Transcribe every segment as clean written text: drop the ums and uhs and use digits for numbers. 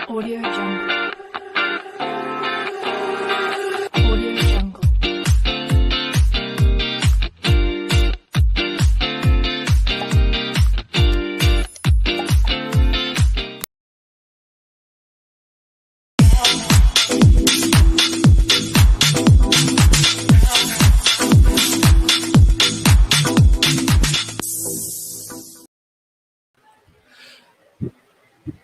Audio Jungle. Audio Jungle.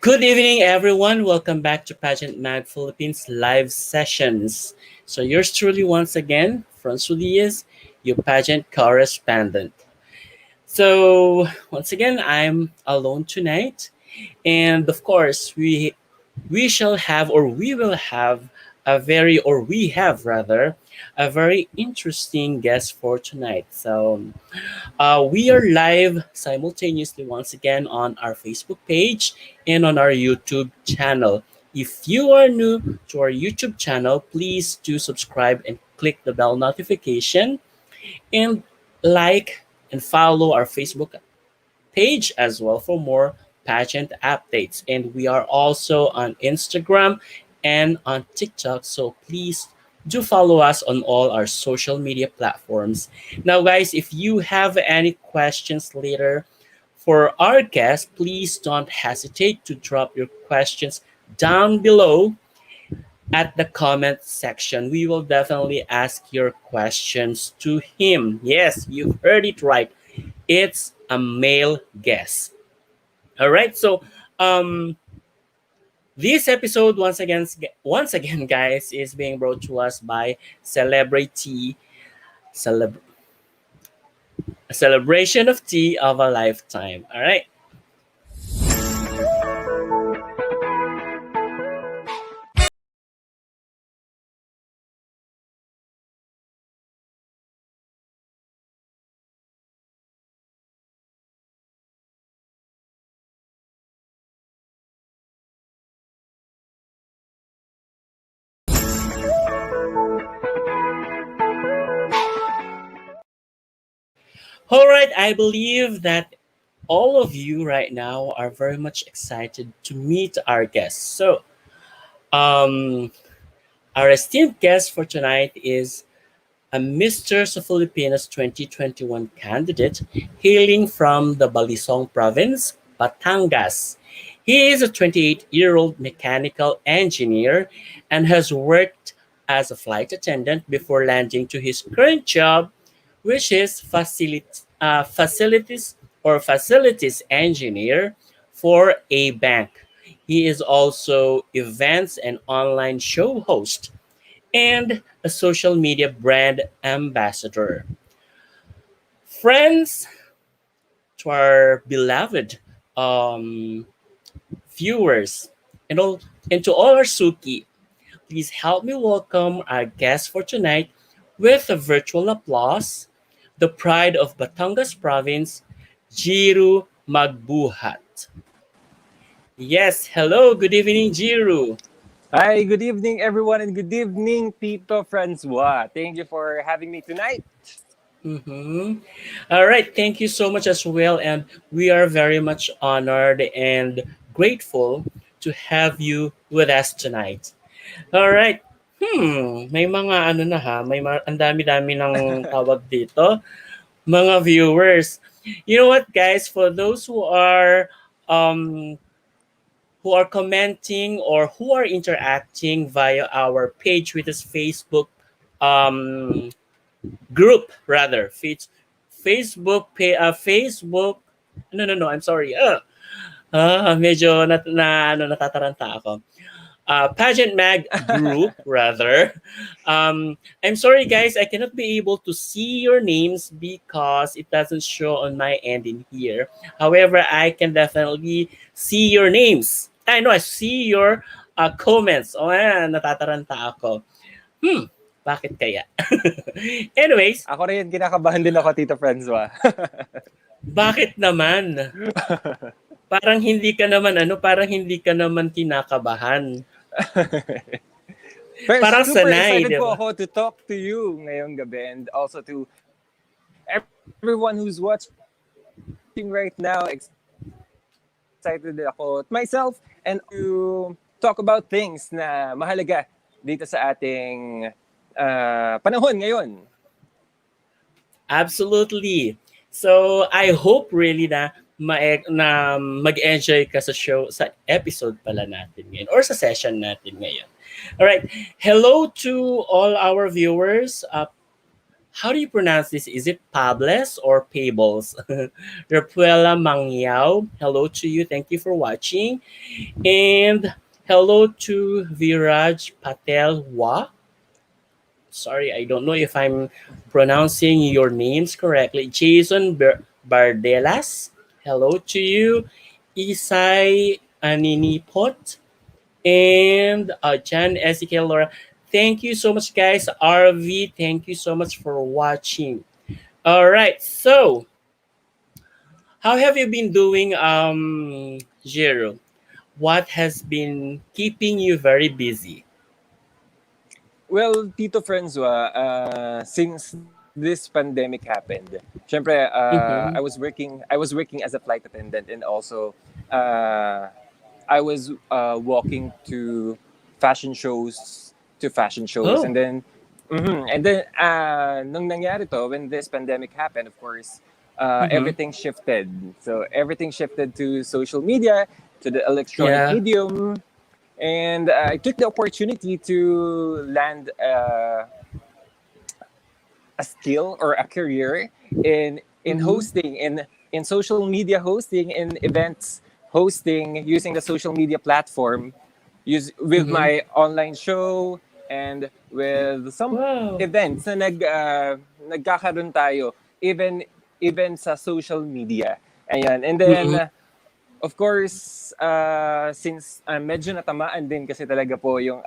Good evening, everyone. Welcome back to Pageant Mag Philippines live sessions. So, yours truly, once again, Franz Diaz, your pageant correspondent. So, once again, I'm alone tonight, and of course, we shall have, or we will have, we have rather, a very interesting guest for tonight. So, we are live simultaneously once again on our Facebook page and on our YouTube channel. If you are new to our YouTube channel, please do subscribe and click the bell notification and like and follow our Facebook page as well for more pageant updates. And we are also on Instagram and on TikTok. So please do follow us on all our social media platforms. Now, guys, if you have any questions later for our guest, please don't hesitate to drop your questions down below at the comment section. We will definitely ask your questions to him. Yes, you heard it right. It's a male guest. All right. So, um, this episode once again, guys, is being brought to us by Celebrity Celeb- a celebration of tea of a lifetime. All right. All right. I believe that all of you right now are very much excited to meet our guests. So, um, our esteemed guest for tonight is a Mr. Filipinas 2021 candidate hailing from the Balisong province, Batangas. He is a 28-year-old mechanical engineer and has worked as a flight attendant before landing to his current job, which is facilities engineer for a bank. He is also events and online show host and a social media brand ambassador. Friends, to our beloved um, viewers, and all and to all our Suki, please help me welcome our guest for tonight with a virtual applause, the pride of Batangas province, Jearu Magbuhat. Yes, hello, good evening, Jearu. Hi, good evening, everyone, and good evening, Tito Francois. Thank you for having me tonight. Mm-hmm. All right. Thank you so much as well. And we are very much honored and grateful to have you with us tonight. All right. May mga ano na ha, ang dami-dami ng tawag dito, mga viewers. You know what, guys? For those um who are commenting or who are interacting via our page, which is um group rather Facebook. No, I'm sorry. Medyo natataranta ako. Pageant Mag group rather. I'm sorry, guys, I cannot be able to see your names because it doesn't show on my end in here. However, I can definitely see your names. I know I see your comments. Natataranta ako. Bakit kaya? Anyways, Ako rin, kinakabahan din ako, Tito Francois. bakit naman? Parang hindi ka naman kinakabahan. Pero Parang super sanay, excited di po ba? ako to talk to you ngayong gabi and also to everyone who's watching right now. Excited ako myself and to talk about things na mahalaga dito sa ating panahon ngayon. Absolutely. So, I hope really na mag-enjoy ka sa show, sa episode pala natin ngayon or sa session natin ngayon. All right. Hello to all our viewers. How do you pronounce this? Is it Pables or Pables? Rapuela Mangyao, hello to you. Thank you for watching. And hello to Viraj Patel Wa. Sorry, I don't know if I'm pronouncing your names correctly. Jason Bardelas, hello to you. Isai Aninipot and Jan Ezekiel Laura. Thank you so much, guys. RV, thank you so much for watching. All right, so how have you been doing, Jiro? What has been keeping you very busy? Well, Tito Francois, since this pandemic happened, syempre, Mm-hmm. I was working as a flight attendant and also uh, I was walking to fashion shows, Oh. and then nung nangyari to, when this pandemic happened, of course, Mm-hmm. everything shifted. So everything shifted to social media, to the electronic Yeah. medium, and I took the opportunity to land a skill or a career in Mm-hmm. hosting, in social media hosting, in events hosting, using the social media platform, use with Mm-hmm. my online show and with some Wow. events na nagkakaroon tayo, even sa social media. Ayan. And then Mm-hmm. of course, since medyo natamaan din kasi talaga po yung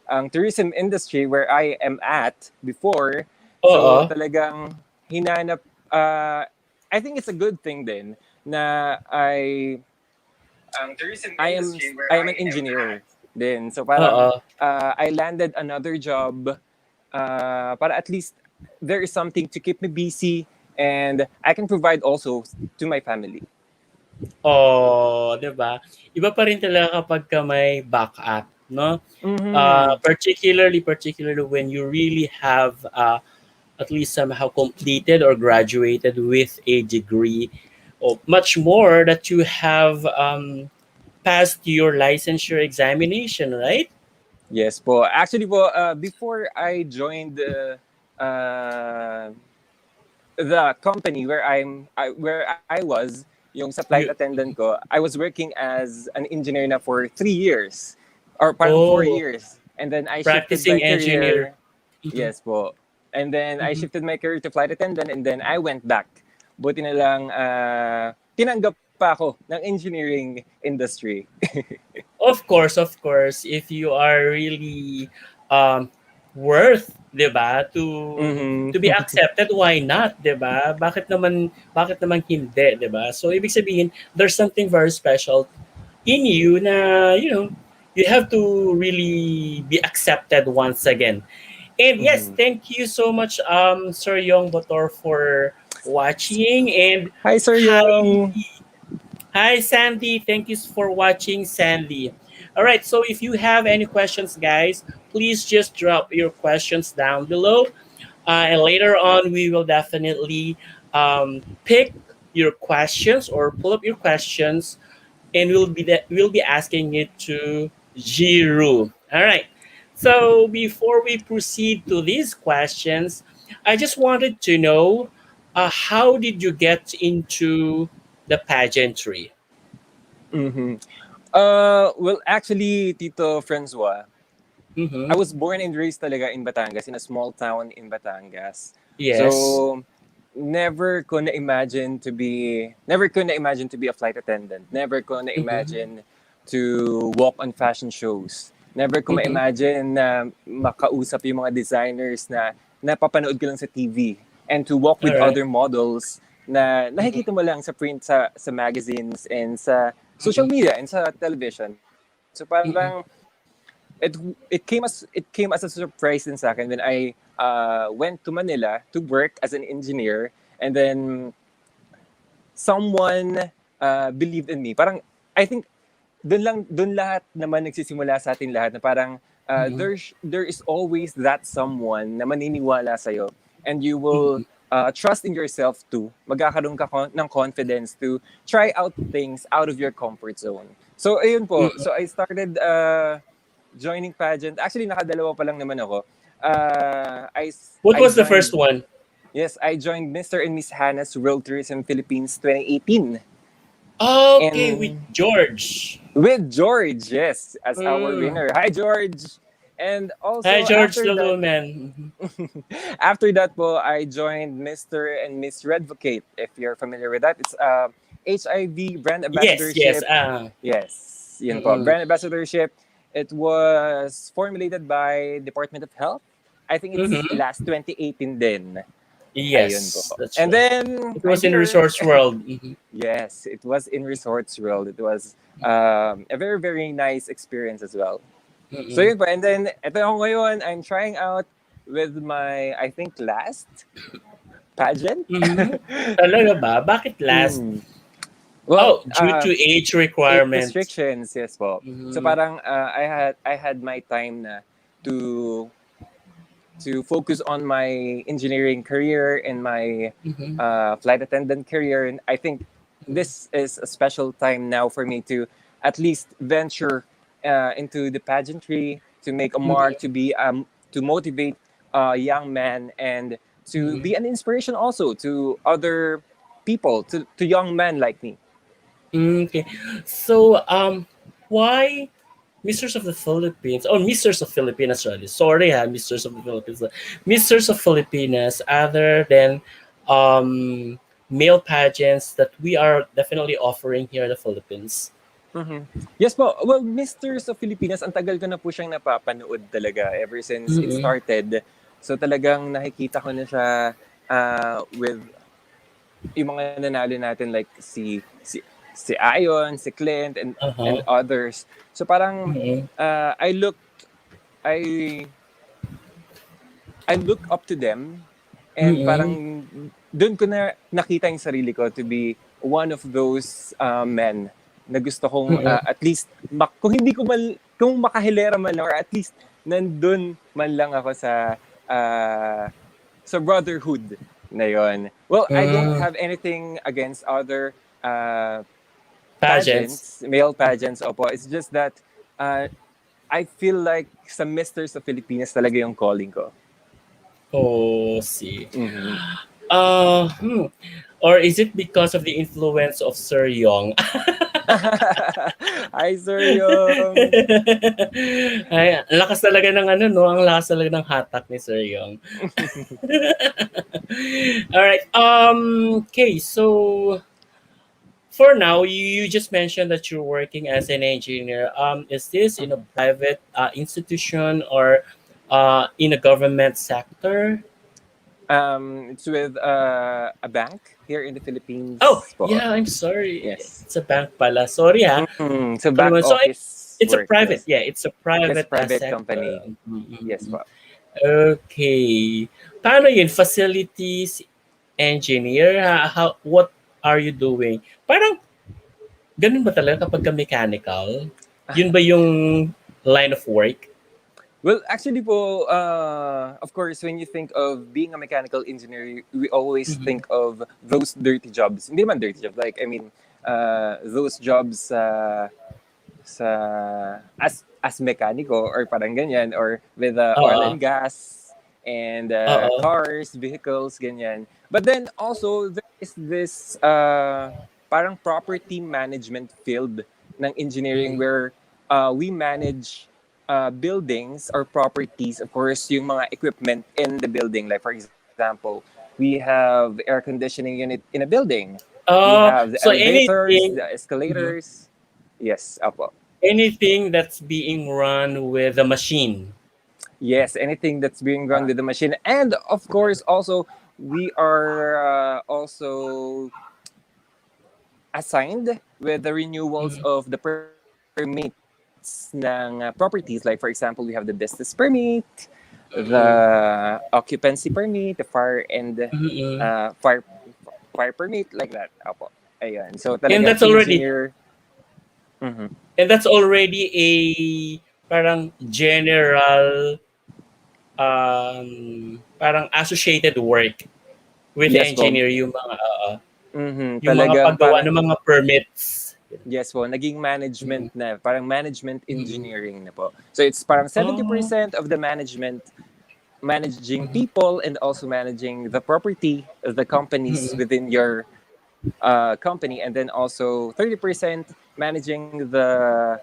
ang tourism industry where I am at before. So Oo. talagang hinanap, I think it's a good thing din na I am an engineer din. So parang Oo. I landed another job para at least there is something to keep me busy and I can provide also to my family. Oh, 'di ba? Iba pa rin talaga kapag ka may backup, no? Mm-hmm. Particularly when you really have at least somehow completed or graduated with a degree, or much more that you have passed your licensure examination, right? Yes po. Actually po, before I joined uh, the company where I was, yung sa flight You, attendant ko, I was working as an engineer na for 3 years or parang four oh, years. And then I shifted my practicing engineer. career. Mhm. Yes po. And then I Mhm. shifted my career to flight attendant and then I went back. Buti na lang tinanggap pa ako ng engineering industry. Of course, if you are really um, worth, 'di ba, to be Mm-hmm. accepted, why not, 'di ba? Bakit naman hindi, 'di ba? So ibig sabihin, there's something very special in you na, you have to really be accepted once again. And yes, Mm-hmm. thank you so much, Sir Yong Botor, for watching. And Hi, Sir hi, Young. hi, Sandy. Thank you for watching, Sandy. All right, so if you have any questions, guys, please just drop your questions down below. And later on, we will definitely pick your questions or pull up your questions, and we'll be asking it to Jiru. All right. So before we proceed to these questions, I just wanted to know, how did you get into the pageantry? Mm-hmm. Well, actually, Tito Francois, I Mm-hmm. was born and raised talaga in Batangas, in a small town in Batangas. Yes. So, never ko na imagine to be a flight attendant. Never ko na Mm-hmm. imagine to walk on fashion shows. Never ko Mm-hmm. ma-imagine na makausap yung mga designers na napapanood ko lang sa TV. And to walk All with right. other models na Mm-hmm. nakikita mo lang sa print, sa magazines and sa social Mm-hmm. media and sa television. So parang Mm-hmm. it it came as a surprise din sa akin when I went to Manila to work as an engineer, and then someone believed in me. Parang I think doon lahat naman nagsisimula sa atin lahat na parang Mhm. there is always that someone na maniniwala sa and you will Mhm. trust in yourself too. Magkakaroon ka ng confidence to try out things out of your comfort zone. So ayun po. Mhm. So I started joining pageant. Actually nakadalawa pa lang naman ako. What I was the first joined one? Yes, I joined Mr. and Miss Hannah's World Tourism Philippines 2018. Okay, with And George. with George, yes, as our Mm. winner. Hi, George. And Hi, also George after the that, Little Man. after that po, I joined Mr. and Miss Redvocate. If you're familiar with that, it's HIV brand Yes, yes. ambassadorship. Ah. Yes, yun po. Mm-mm. Brand ambassadorship. It was formulated by Department of Health. I think it's Mm-hmm. last 2018 din. Ayun po. Yes, that's And right. then It I'm was in here. Resorts World. Mhm. Yes, it was in Resorts World. It was a very, very nice experience as well. So Mm-mm. yun po. And then, ito ako ngayon, I'm trying out with my, I think, last pageant. Mhm. Talaga ba? Bakit last? Mm. Well, Oh, due to age age requirement. restrictions, yes po. So Mhm. parang I had my time na to to focus on my engineering career and my Mhm. flight attendant career. And I think this is a special time now for me to at least venture into the pageantry, to make a mark, Mhm. to motivate young men, and to Mhm. be an inspiration also to other people, to young men like me. Okay. So, why Misters of the Philippines? Oh, Misters of Filipinas, sorry. Sorry, Misters of the Philippines. Misters of Filipinas, other than um, male pageants that we are definitely offering here in the Philippines. Mhm. Yes po. Well, Misters of Filipinas, ang tagal ko na po siyang napapanood talaga ever since it Mm-mm. started. So talagang nakikita ko na siya with yung mga nanalo natin like si Ayon, si Clint, and Uh-huh. others. So parang Mm-mm. I I I look up to them, and Mm-mm. parang doon ko na nakita yung sarili ko to be one of those men na gusto kong Mm-mm. at least kung hindi ko man kung makahilera man lang, or at least nandun man lang ako uh, sa brotherhood na yon. Well, I don't Mm. have anything against other Pageants. pageants, male pageants, opo. It's just that uh, I feel like sa Misters of Filipinas talaga yung calling ko. Oh, see. Mhm. Uh, hmm. Or is it because of the influence of Sir Yong? Hi, Sir Yung. Ay, ang lakas talaga ng ano, no? Ang lakas talaga ng hatak ni Sir Yong. All right. Okay. So for now, you just mentioned that you're working as an engineer. Is this in a private institution or in a government sector? It's with a bank here in the Oh, Philippines po. yeah. I'm sorry. Yes. It's a bank pala. Sorry, ha. So Alam back mo, so office it's a work, private. yes. Yeah, it's a Yes, private private sector. company. Yes Mm-mm. po. Okay. Paano yun? Facilities engineer? What are you doing? Parang ganun ba talaga kapag ka mechanical? Yun ba yung line of work? Well, actually po, of course, when you think of being a mechanical engineer, we always Mhm. think of those dirty jobs. Hindi naman dirty jobs. Like, I mean, those jobs sa as mekaniko or parang ganyan, or with oil Oo. and gas and Oo. cars, vehicles, ganyan. But then also there is this parang property management field ng engineering Mhm. where we manage buildings or properties, of course, yung mga equipment in the building. Like for example, we have air conditioning unit in a building. We have the So elevators, anything the mhm. escalators. Yes, apo. Anything that's being run with a machine. Yes, anything that's being run with the machine. And of course, also, we are also assigned with the renewals Mhm. of the permit ng properties. Like for example, we have the business permit, Mm-mm. the occupancy permit, the fire and Mm-mm. fire permit, like that. Opo. Ayun. So And talagang that's already engineer. Mhm. and that's already a parang general parang associated work with Yes po. engineer yung mga yung mga Talagang paggawa parang ng mga permits. yes po, naging management Mm. na, parang management Mm. engineering na po. So it's parang Oh. 70% of the management managing Mhm. people and also managing the property of the companies Mm. within your company, and then also 30% managing the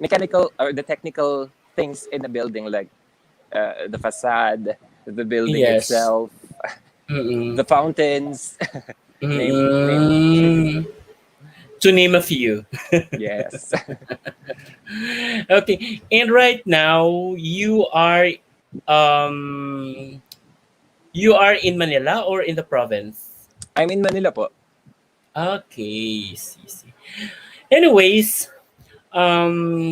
mechanical or the technical things in the building, like the facade, the building Yes. itself, Mm. the fountains, name a few. Mm. To name a few. Yes. Okay. And right now um you are in Manila or in the province? I'm in Manila po. Okay. See. Anyways, um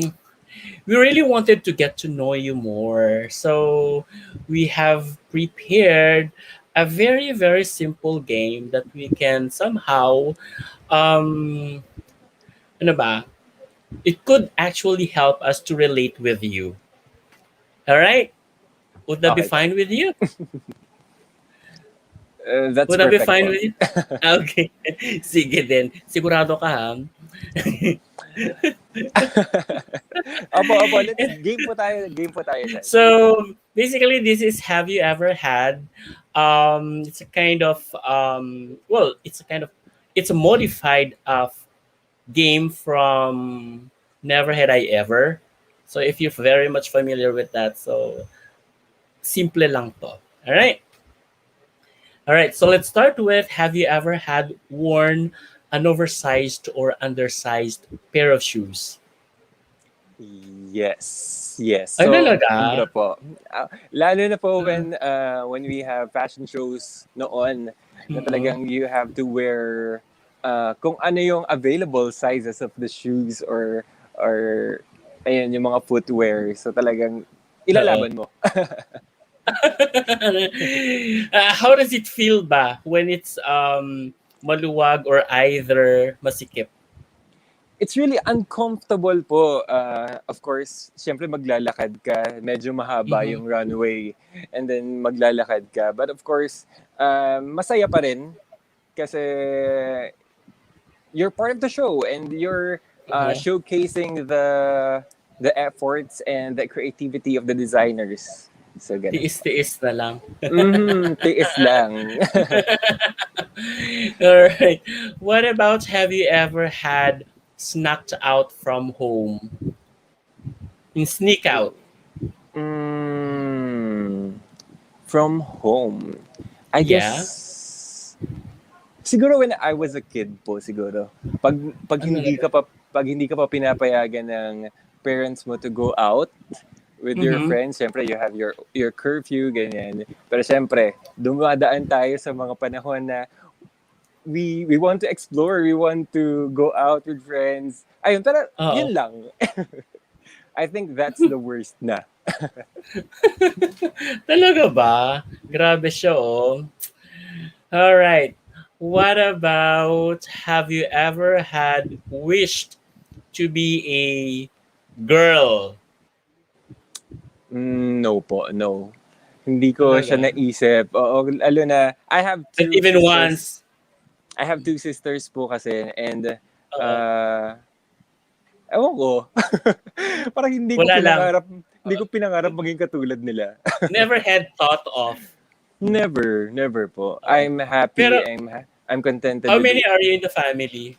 we really wanted to get to know you more. So we have prepared a very, very simple game that we can somehow, um, ano ba? It could actually help us to relate with you. All right? Would that be Okay po. fine with you? That's Would that be perfect fine po. with you? Okay. Sige din. Sigurado ka ha? Opo, let's game po tayo. Game po tayo dyan. So basically, this is have you ever had? It's a kind of it's a modified game from Never Had I Ever. So if you're very much familiar with that, so simple lang to. All right. So let's start with have you ever had worn an oversized or undersized pair of shoes? Yes. Ay So, talaga? sobra po. Lalo na po Uh, when we have fashion shows noon, na mm-mm. talagang you have to wear kung ano yung available sizes of the shoes, or ayun yung mga footwear. So talagang Oo. ilalaban mo. How does it feel ba when it's maluwag or either masikip? It's really uncomfortable po. Of course, syempre maglalakad ka, medyo mahaba Mhm. yung runway, and then maglalakad ka. But of course, masaya pa rin kasi you're part of the show and you're Uh-huh. showcasing the efforts and the creativity of the designers. So ganun po. Tiis-tiis na lang. Tiis lang. All right. What about have you ever had snuck out from home? In sneak out? mm, from home. I Yeah. guess siguro when I was a kid po siguro. Pag Ano hindi talaga? ka pa pag hindi ka pa pinapayagan ng parents mo to go out with your Mhm. friends, syempre you have your curfew ganyan. Pero syempre, dumadaan tayo sa mga panahon na we want to explore, we want to go out with friends. Ayun, pero Oo. yun lang. I think that's the worst na. Talaga ba? Grabe siya, oh. All right. What about have you ever had wished to be a girl? No po, no. Hindi ko siya Talaga? naisip. Oo, lalo na I have Not two even sisters. once? I have two sisters po kasi, and Oo. ewan ko. Parang Wala lang. hindi ko pinangarap maging katulad nila. Never had thought of. Never po. Oo. I'm happy. Pero I'm contented how with many are you in the family?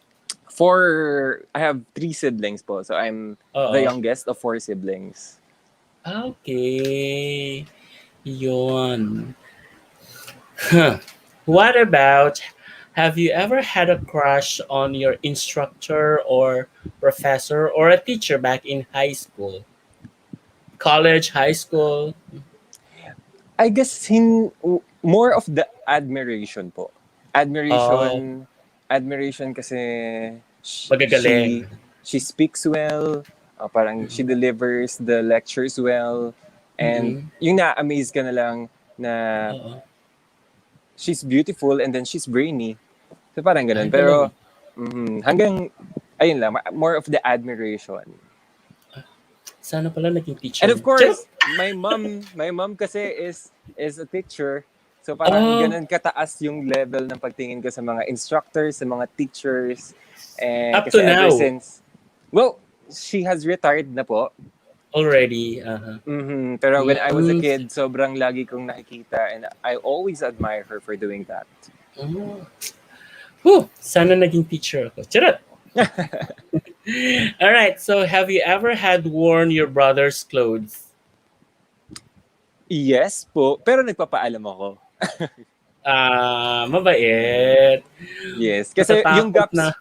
I have 3 siblings po. So I'm the Oo. youngest of 4 siblings. Okay. Yun. Huh. What about have you ever had a crush on your instructor or professor or a teacher back in high school? College, high school? I guess more of the admiration po. Oh, Admiration kasi magagaling. she speaks well. Parang she delivers the lectures well. And Mm-mm. yung na-amaze ka na lang na Oo. she's beautiful and then she's brainy. So parang Ay, ganun. Pero ganon. hanggang, ayun lang, more of the admiration. Sana pala naging teacher And mo. of Charot! course, my mom kasi is a teacher. So parang Oh, ganun kataas yung level ng pagtingin ko sa mga instructors, sa mga teachers. And up to kasi ever now, since, well, she has retired na po. already. Uh-huh. Pero when I was a Mm. kid, sobrang lagi kong nakikita and I always admire her for doing that. Mm. Whew, sana naging teacher ako. Charot! All right. So, have you ever had worn your brother's clothes? Yes po, pero nagpapaalam ako. Mabait. Yes, kasi Natatakot na.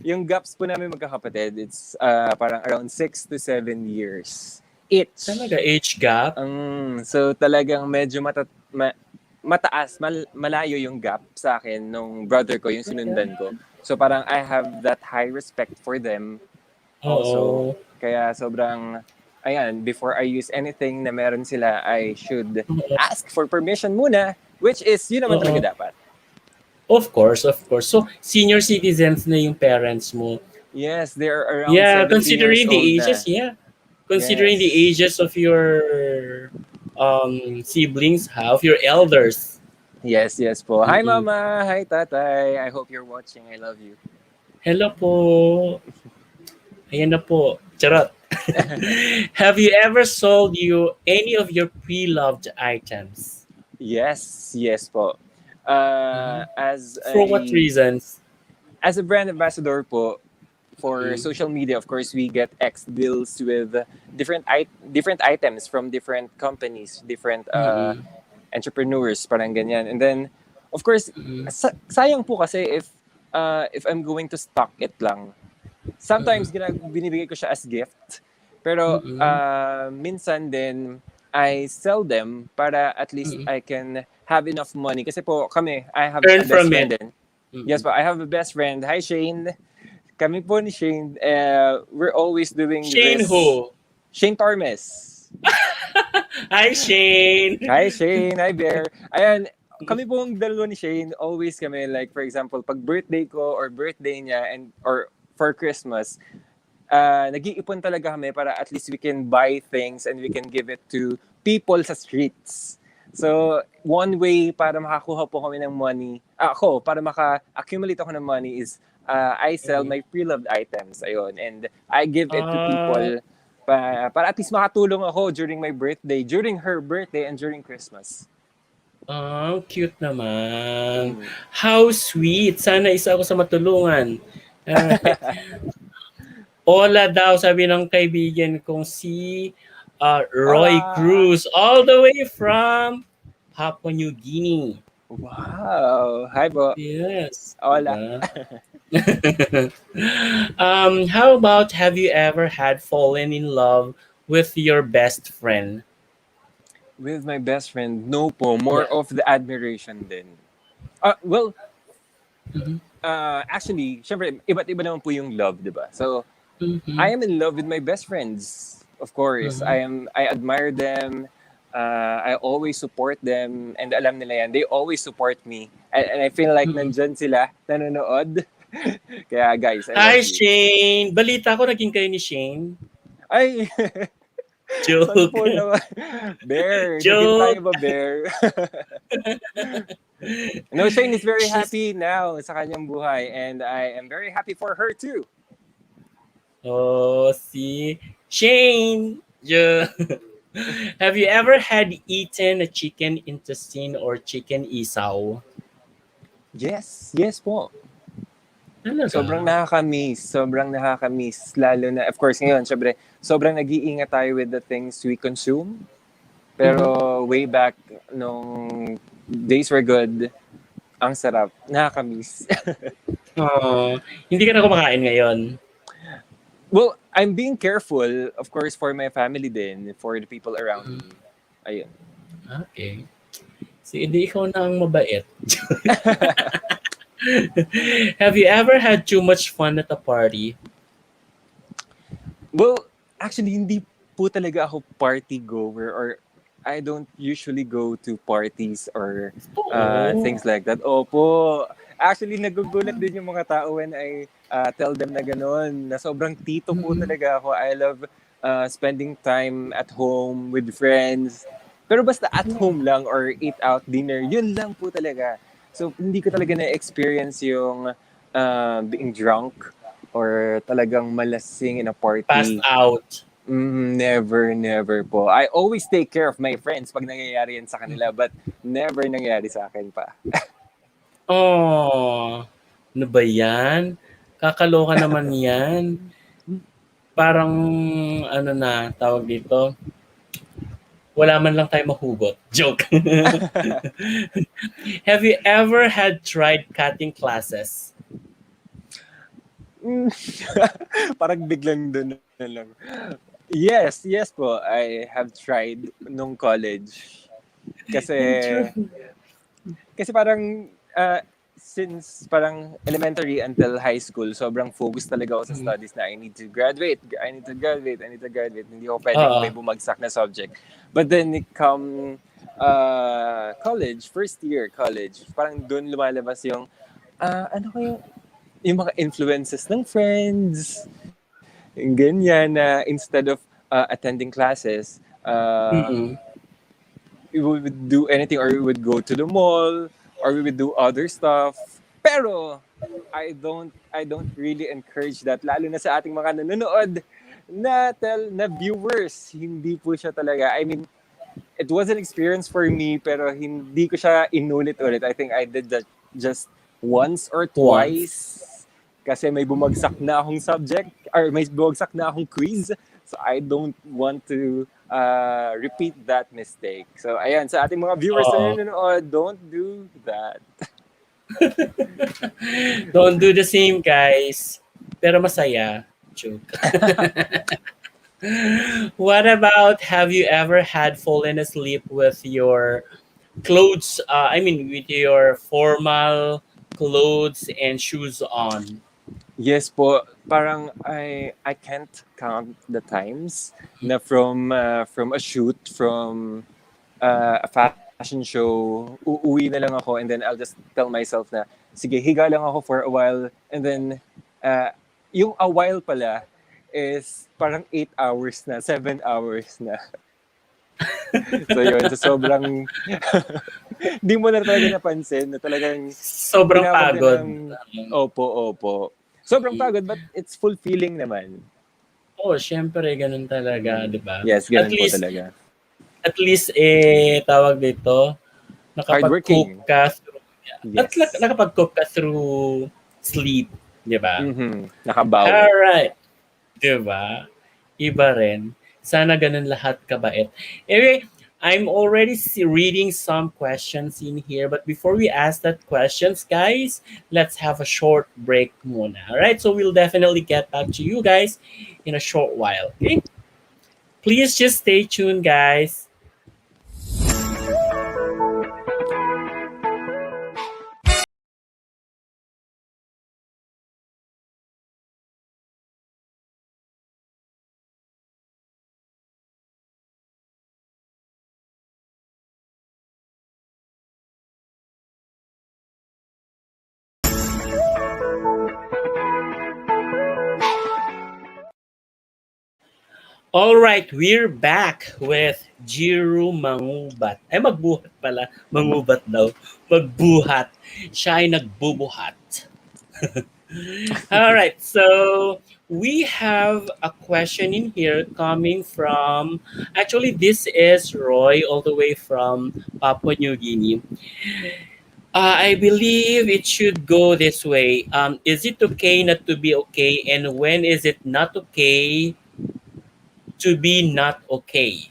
yung gaps po namin magkakapatid, it's parang around 6 to 7 years each. Talaga, age gap. So talagang medyo mataas, malayo yung gap sa akin nung brother ko, yung sinundan ko. So parang I have that high respect for them also. Oo. Kaya sobrang, ayan, before I use anything na meron sila, I should ask for permission muna, which is, yun naman Oo. talaga dapat. Of course, of course. So, senior citizens na yung parents mo. Yes, they're around Yeah, 70 years considering the old ages, na. yeah. Considering the Yes. ages of your siblings, of your elders. Yes, yes po. Hi, Mm-mm. Mama. Hi, Tatay. I hope you're watching. I love you. Hello po. Ayan na po. Charot. Have you ever sold any of your pre-loved items? Yes, yes po. As For what reasons? as a brand ambassador po for Mm. social media, of course, we get X deals with different items from different companies, different Mm-mm. entrepreneurs, parang ganyan. And then, of course, Mm-mm. sayang po kasi if I'm going to stock it lang. Sometimes binibigay ko siya as gift. Pero minsan din I sell them para at least Mm-mm. I can have enough money. Kasi po kami, I have Earn a best from friend it. din. Mm-mm. Yes po, I have a best friend. Hi Shane. Kami po ni Shane, we're always doing Shane this. who? Shane Tormes. Hi, Shane. Hi Shane, hi Bear. Ayan, kami pong dalawa ni Shane, always kami, like for example, pag birthday ko or birthday niya or for Christmas, nag-iipon talaga kami para at least we can buy things and we can give it to people sa streets. So, one way para makakuha po kami ng money, para maka-accumulate ako ng money is I sell my pre-loved items. Ayun, and I give it to people para at least makatulong ako during my birthday, during her birthday, and during Christmas. Cute naman. How sweet. Sana isa ako sa matulungan. Alright. Hola daw, sabi ng kaibigan kong si Roy Hola! Cruz, all the way from Papua New Guinea. Wow! Hi po. Yes. Hola. Diba? How about, have you ever had fallen in love with your best friend? With my best friend, no po. More of the admiration din. Actually, syempre, iba't iba naman po yung love, di ba? So, I am in love with my best friends. Of course, I admire them. I always support them. And alam nila yan, they always support me. And I feel like nandyan sila, nanonood. Kaya guys, I Hi, love you. Shane! Balita ko naging kayo ni Shane. Ay! Joke. Sana po naman. Bear, naging Joke. tayo ba, Bear? No, Shane is very happy now sa kanyang buhay. And I am very happy for her too. Oh, see? Shane! Yeah. Have you ever had eaten a chicken intestine or chicken isaw? Yes, yes po. Talaga? Sobrang nakakamiss. Lalo na, of course, ngayon, sobrang nag-iingat tayo with the things we consume. Pero way back, nung days were good, ang sarap. Nakakamiss. Hindi ka na kumakain ngayon? Well, I'm being careful, of course, for my family din, for the people around me. Ayun. Okay. So, hindi ikaw na ang mabait. Have you ever had too much fun at a party? Well, Actually, hindi po talaga ako party goer, or I don't usually go to parties or Oo. things like that. Opo. Actually, nagugulat din yung mga tao when I tell them na gano'n, na sobrang tito po Mm. talaga ako. I love spending time at home with friends. Pero basta at home lang or eat out dinner, yun lang po talaga. So, hindi ko talaga na-experience yung being drunk or talagang malasing in a Passed party. out. Never, never po. I always take care of my friends pag nangyayari yan sa kanila, but never nangyari sa akin pa. Oh, ano ba yan? Kakaloka naman yan. Parang, ano na, tawag dito, wala man lang tayo mahugot. Joke. Have you ever had tried cutting classes? Mm. Parang biglang doon na lang. Yes, yes po. I have tried nung college. Kasi True. Kasi parang since parang elementary until high school, sobrang focus talaga ako sa studies na I need to graduate, I need to graduate, I need to graduate. Hindi ako pwedeng may Oo. bumagsak na subject. But then it come college, first year college, parang doon lumalabas yung ano ko yung mga influences ng friends, yung ganyan na instead of attending classes, Mm-mm. we would do anything, or we would go to the mall, or we would do other stuff. Pero I don't really encourage that, lalo na sa ating mga nanonood na viewers. Hindi po siya talaga. I mean, it was an experience for me, pero hindi ko siya inulit-ulit. I think I did that just once or Once. twice kasi may bumagsak na akong subject or may bumagsak na akong quiz. So I don't want to repeat that mistake. So ayan, sa ating mga viewers na Oo. nanonood, don't do that. Don't do the same, guys. Pero masaya. Joke. What about, have you ever had fallen asleep with your clothes, I mean, with your formal clothes and shoes on? Yes po, parang I can't count the times na from a shoot, from a fashion show, uuwi na lang ako, and then I'll just tell myself na, sige, higa lang ako for a while, and then uh, yung a while pala is parang 8 hours na, 7 hours na. So yun, so sobrang di mo na talaga napansin na talagang Sobrang tinawag na pagod. ng opo, opo. Sobrang pagod, but it's fulfilling naman. Oh, syempre ganun talaga, 'di ba? Yes, At ganun po least talaga. tawag dito, nakapag-cope Hardworking. ka through, at Yes. nakapag-cope ka through sleep, 'di ba? Nakabawi. Alright, 'di ba? Iba rin. Sana ganun lahat kabait. Anyway, I'm already reading some questions in here, but before we ask that questions, guys, let's have a short break muna. All right, so we'll definitely get back to you guys in a short while. Okay, please just stay tuned, guys. All right, we're back with Jearu Magbuhat. Ay, magbuhat pala. Mangubat daw. Magbuhat. Siya ay nagbubuhat. All right, so we have a question in here coming from, actually, this is Roy, all the way from Papua New Guinea. I believe it should go this way. Is it okay not to be okay? And when is it not okay to be not okay?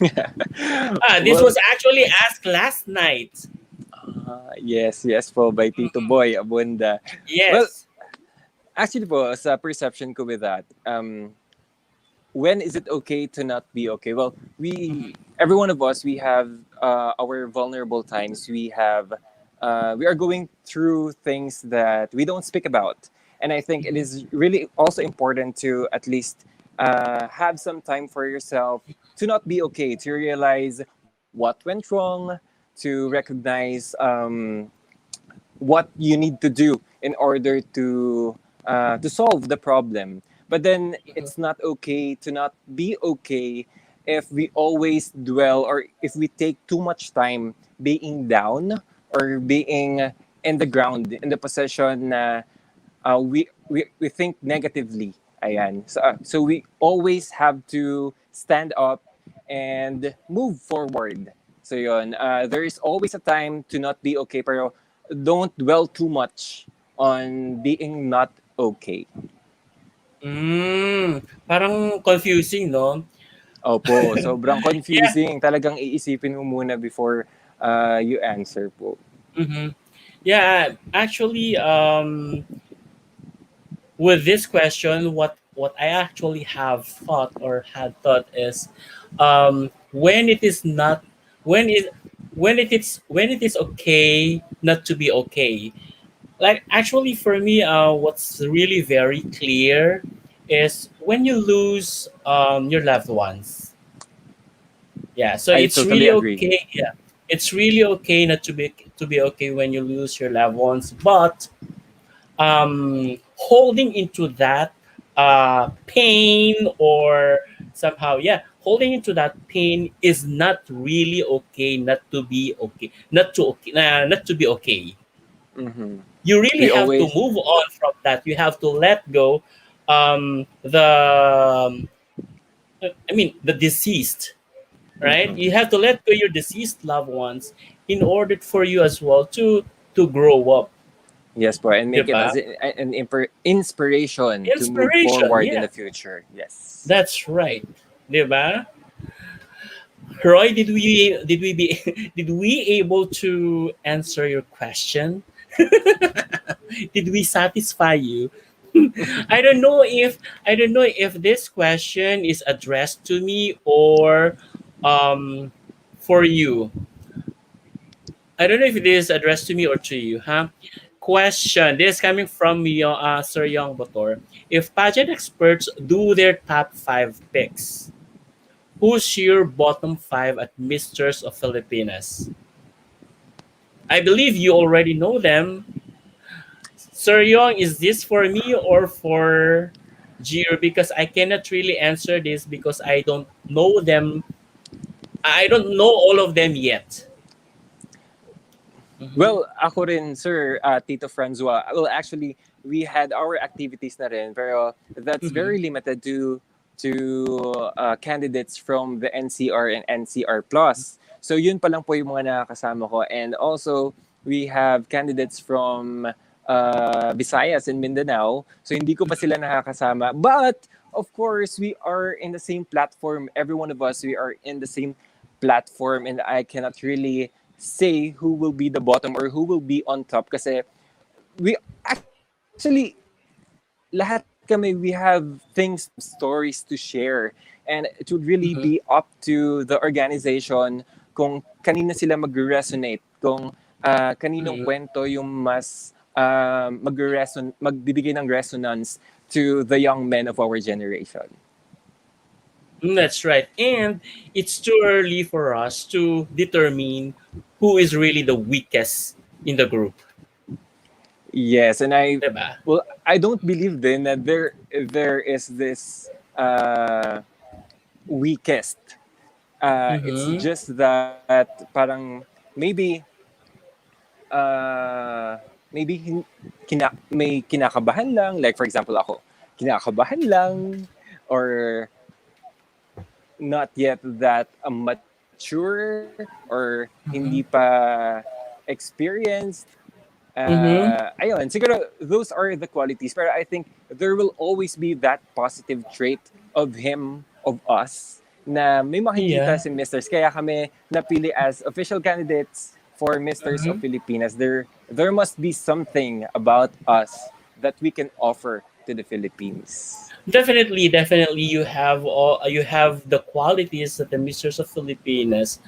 This Well, was actually asked last night. yes, yes po, by Tito Boy Abunda. Well, Yes. actually po, sa perception ko with that, when is it okay to not be okay? Well, every one of us, we have our vulnerable times. We are going through things that we don't speak about. And I think it is really also important to at least have some time for yourself to not be okay, to realize what went wrong, to recognize what you need to do in order to solve the problem. But then it's not okay to not be okay if we always dwell or if we take too much time being down or being in the ground in the position na we think negatively. Ayan. So we always have to stand up and move forward. So yun, there is always a time to not be okay, pero don't dwell too much on being not okay. Parang confusing, no? Opo, sobrang Yeah. confusing. Talagang iisipin mo muna before you answer po. Mm-hmm. Yeah, actually, with this question, what I actually have thought or had thought is, when it is not, when it when it is okay not to be okay. Like actually, for me, what's really very clear is when you lose your loved ones. Yeah, so I it's totally really agree. okay. Yeah, it's really okay not to be okay when you lose your loved ones, but holding into that pain or somehow, yeah, holding into that pain is not really okay not to be okay, not to be okay. Mm-hmm. You really We have to always. move on from that. You have to let go the I mean the deceased, right? Mm-hmm. You have to let go your deceased loved ones in order for you as well to grow up, Yes po, and make it diba? as an inspiration to move Inspiration, forward in yeah. the future. Yes. That's right. 'Di ba? Roy, did we able to answer your question? Did we satisfy you? I don't know if this question is addressed to me or um for you. I don't know if it is addressed to me or to you, huh? Question. This is coming from Sir Young Botor. If pageant experts do their top five picks, who's your bottom five at Misters of Filipinas? I believe you already know them. Sir Young, is this for me or for Jearu? Because I cannot really answer this because I don't know them. I don't know all of them yet. Mm-hmm. Well, ako rin, sir, Tito Francois. Well, actually, we had our activities na rin, pero that's Mm-hmm. very limited to candidates from the NCR and NCR Plus. So yun pa lang po yung mga nakakasama ko. And also, we have candidates from Visayas and Mindanao. So hindi ko pa sila nakakasama. But, of course, we are in the same platform. Every one of us, we are in the same platform. And I cannot really say who will be the bottom or who will be on top kasi we actually lahat kami we have things to share, stories to share, and it would really Mm-hmm. be up to the organization kung kanina sila mag-resonate, kung kaninong Mm-hmm. kwento yung mas magbibigay ng resonance to the young men of our generation. That's right. And it's too early for us to determine who is really the weakest in the group. Yes, and Diba? I don't believe then that there is this weakest. It's Mm-hmm. just that parang maybe maybe may kinakabahan lang, like for example ako kinakabahan lang, or not yet that mature or hindi Mm-hmm. pa experienced. Mm-hmm. Ayun, siguro those are the qualities. But I think there will always be that positive trait of him, of us, na may makikita Yeah. si Misters. Kaya kami napili as official candidates for Misters of Mm-hmm. Filipinas. There must be something about us that we can offer to the Philippines. Definitely, definitely, you have the qualities that the Mistress of Filipinas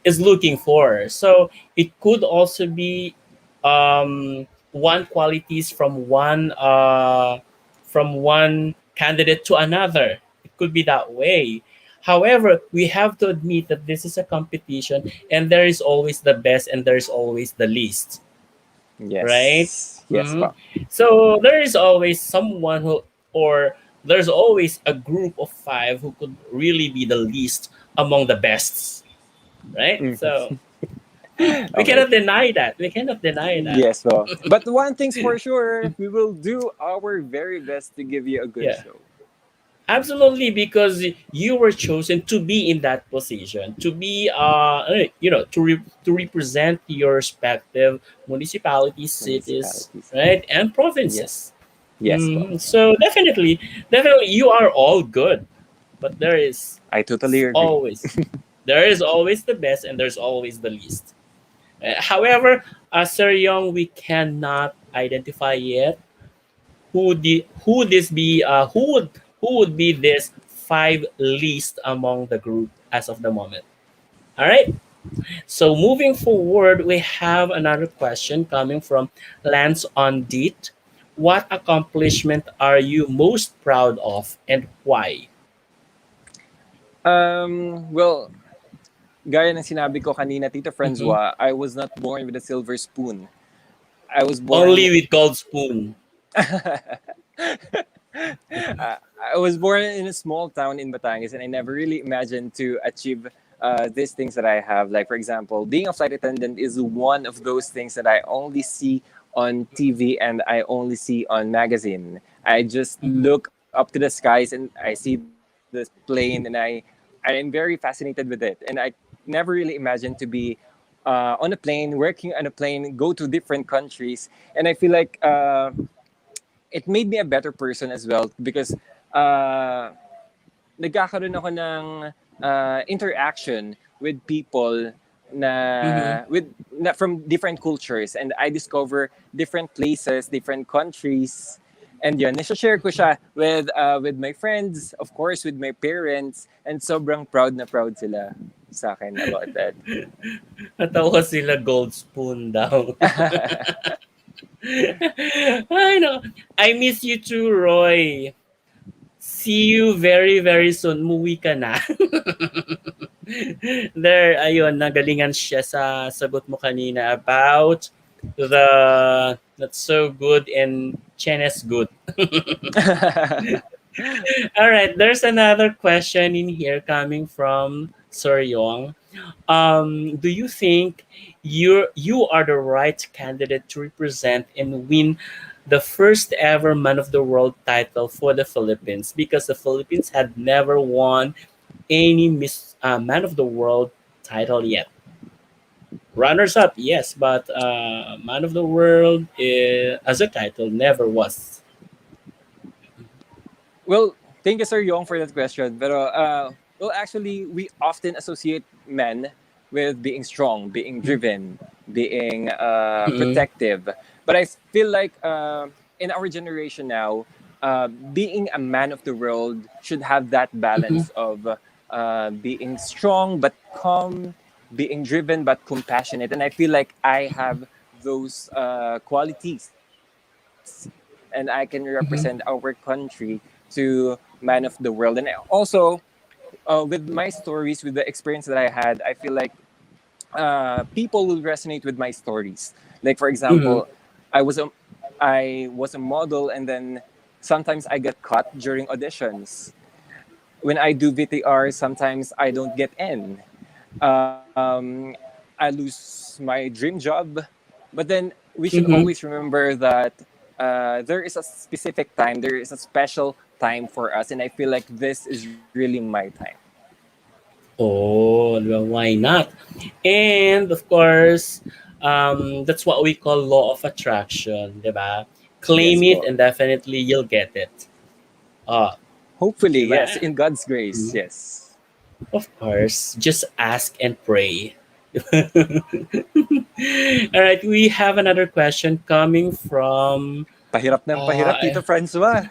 is looking for. So it could also be one qualities from one candidate to another. It could be that way. However, we have to admit that this is a competition and there is always the best and there's always the least, right? Yes. Yes, Mhm. po. So there is always someone who, or there's always a group of five who could really be the least among the bests, right? Mhm. So we Okay. cannot deny that. We cannot deny that. Yes, po. But one thing's for sure, we will do our very best to give you a good Yeah. show. Absolutely, because you were chosen to be in that position, to be, to represent your respective municipalities, cities, Municipalities. right, and Yes. provinces. Yes, po. So definitely, you are all good, but I totally agree. always, there is always the best, and there's always the least. However, Sir Young, we cannot identify yet who this be who would be this five least among the group as of the moment. All right. So moving forward, we have another question coming from Lance on Deet. What accomplishment are you most proud of and why? Well, gaya ng sinabi ko kanina, Tito Mhm. Francois, I was not born with a silver spoon. I was born Only with gold spoon. I was born in a small town in Batangas, and I never really imagined to achieve these things that I have. Like, for example, being a flight attendant is one of those things that I only see on TV and I only see on magazine. I just look up to the skies and I see this plane, and I am very fascinated with it. And I never really imagined to be on a plane, working on a plane, go to different countries, and I feel like. It made me a better person as well because uh, nagkakaroon ako ng interaction with people Mhm. from different cultures, and I discover different places, different countries. And yun, nasa-share ko siya with my friends, of course, with my parents, and sobrang proud na proud sila sa akin about that. Natawa sila gold spoon daw. I know. I miss you too, Roy. See you very, very soon. Muwi ka na. There, ayun, nagalingan siya sa sagot mo kanina about the that's so good and Chenes good. All right, there's another question in here coming from Sir Yong. Do you think you are the right candidate to represent and win the first ever Man of the World title for the Philippines? Because the Philippines had never won any Man of the World title yet. Runners up, yes, but Man of the World as a title never was. Well, thank you, Sir Yong, for that question. Pero, well, actually, we often associate men with being strong, being driven, being Mhm, protective. But I feel like in our generation now, being a man of the world should have that mhm, balance of being strong but calm, being driven but compassionate. And I feel like I have those qualities, and I can represent our mhm, country to man of the world. And also, with my stories, with the experience that I had, I feel like people will resonate with my stories. Like, for mhm, example, I was a I was a model, and then sometimes I get caught during auditions. When I do VTR, sometimes I don't get in. Um, I lose my dream job, but then we should mhm. always remember that there is a specific time, there is a special time for us, and I feel like this is really my time. Oh, well, why not? And of course, that's what we call law of attraction, diba? Yes, Claim it po. and definitely you'll get it. Ah, Hopefully, yes, diba? in God's grace, Mhm. yes. Of course, just ask and pray. All right, we have another question coming from Pahirap ng pahirap, uh, Tito Francois.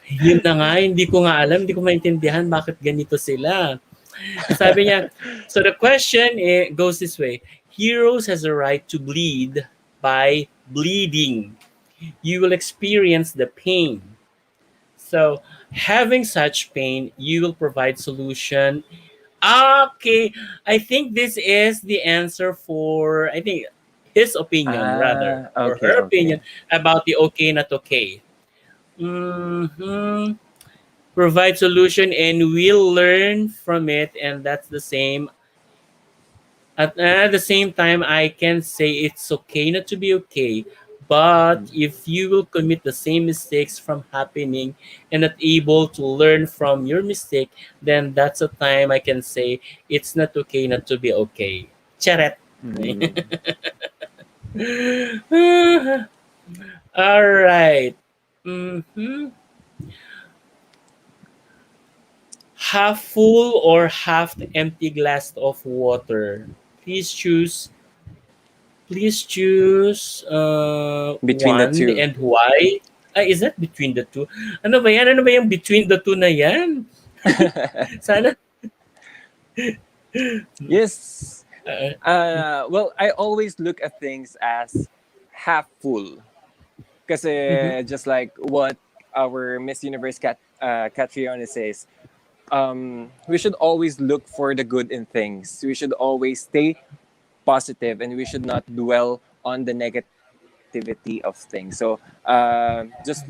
yun na nga, hindi ko nga alam, hindi ko maintindihan bakit ganito sila. Sabi niya, so the question goes this way. Heroes has a right to bleed by bleeding. You will experience the pain. So, having such pain, you will provide solution. Okay, I think this is the answer for, I think, his opinion rather, or Okay, her okay. opinion about the okay not okay. Hmm. Provide solution and we'll learn from it, and that's the same. At the same time, I can say it's okay not to be okay. But Mm. if you will commit the same mistakes from happening and not able to learn from your mistake, then that's a time I can say it's not okay not to be okay. Charet. Mm. All right. Mm-hmm. Half full or half empty glass of water. Please choose. Please choose Between the one two. and why. Is that between the two? Ano ba yan? Ano ba yung between the two na yan? Sana. Yes. Uh, Well, I always look at things as half full. Because mhm. just like what our Miss Universe Catriona says, we should always look for the good in things. We should always stay positive and we should not dwell on the negativity of things. So just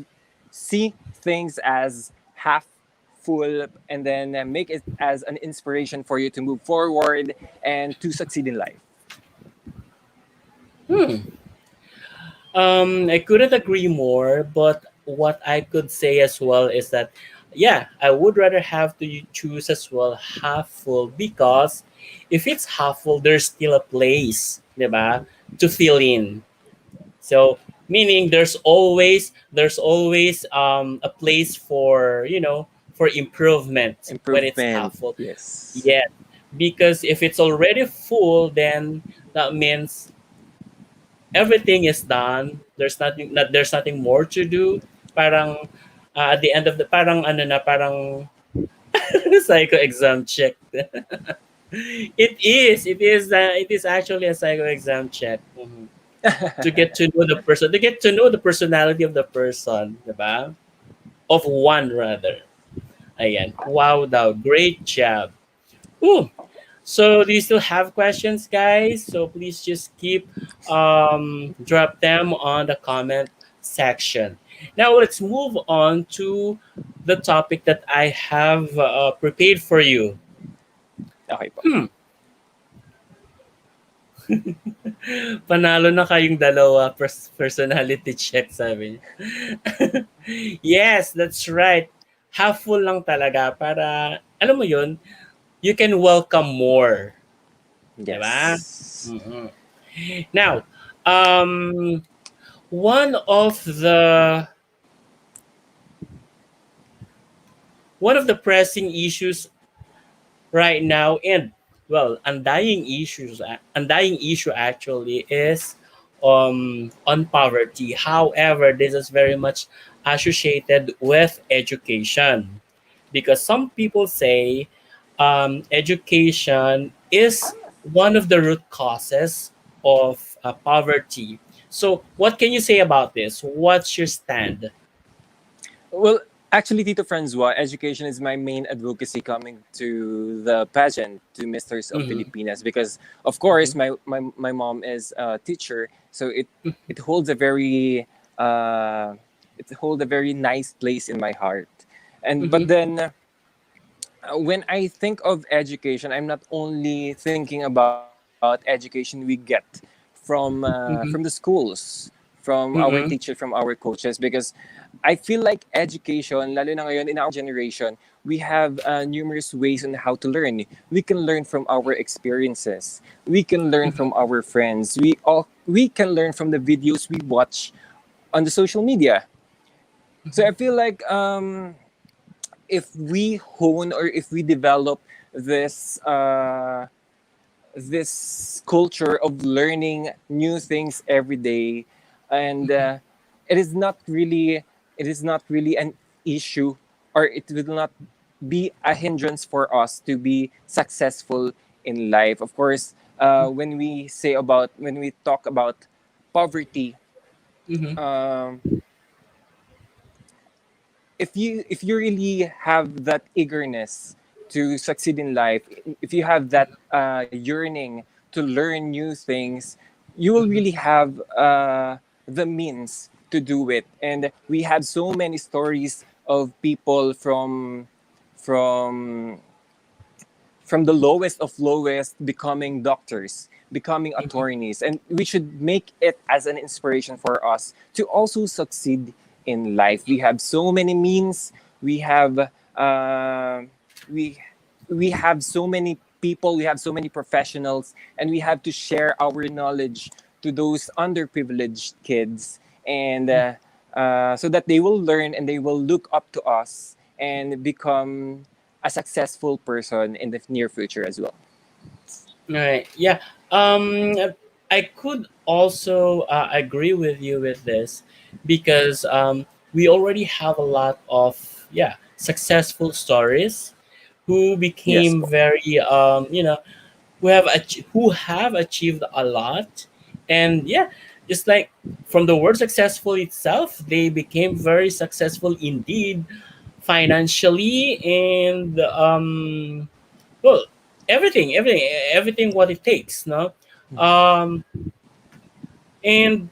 see things as half full and then make it as an inspiration for you to move forward and to succeed in life. Hmm. I couldn't agree more, but what I could say as well is that, yeah, I would rather have to choose as well half full because if it's half full, there's still a place, diba, to fill in. So meaning there's always a place for for improvement when it's half Improvement, full. yes. Yeah, because if it's already full, then that means everything is done. There's nothing more to do. Parang at the end of the parang ano na parang psycho exam check. It is actually a psycho exam check. Mhm. To get to know the person, to get to know the personality of the person, diba? Of one rather. Ayan. Wow, daw. Great job. Ooh. So do you still have questions, guys? So please just keep drop them on the comment section. Now let's move on to the topic that I have prepared for you. Okay po. Hmm. Panalo na kayong dalawa personality check sabi niya. Yes, that's right. Half full lang talaga para alam mo 'yun, you can welcome more, 'di ba? Yes. Mhm. Now, um one of the one of the pressing issues right now, and well, undying issue actually is on poverty. However, this is very much associated with education because some people say education is one of the root causes of poverty. So what can you say about this? What's your stand? Well, actually, Tito Francois, education is my main advocacy coming to the pageant to Misters of Mm-hmm. Filipinas because, of course, my mom is a teacher, so it holds a very uh, it holds a very nice place in my heart. And Mm-hmm. but then when I think of education, I'm not only thinking about education we get from the Mm-hmm. schools, from our Mm-hmm. teachers, from our coaches, because I feel like education, lalo na ngayon in our generation, we have numerous ways on how to learn. We can learn from our experiences. We can learn from our friends. We can learn from the videos we watch on the social media. So I feel like if we hone or if we develop this this culture of learning new things every day, and it is not really an issue, or it will not be a hindrance for us to be successful in life. Of course, when we talk about poverty, Mm-hmm. um, if you really have that eagerness to succeed in life, if you have that yearning to learn new things, you will Mhm. really have the means to do it. And we have so many stories of people from from the lowest of lowest becoming doctors, becoming Mhm. attorneys, and we should make it as an inspiration for us to also succeed in life. We have so many means. We have we we have so many people. We have so many professionals, and we have to share our knowledge to those underprivileged kids, and so that they will learn and they will look up to us and become a successful person in the near future as well. All right. Yeah. I could also agree with you with this because we already have a lot of successful stories who Yes became po. very who have achieved a lot, and just like from the word successful itself, they became very successful indeed, financially and well, everything what it takes, no. um and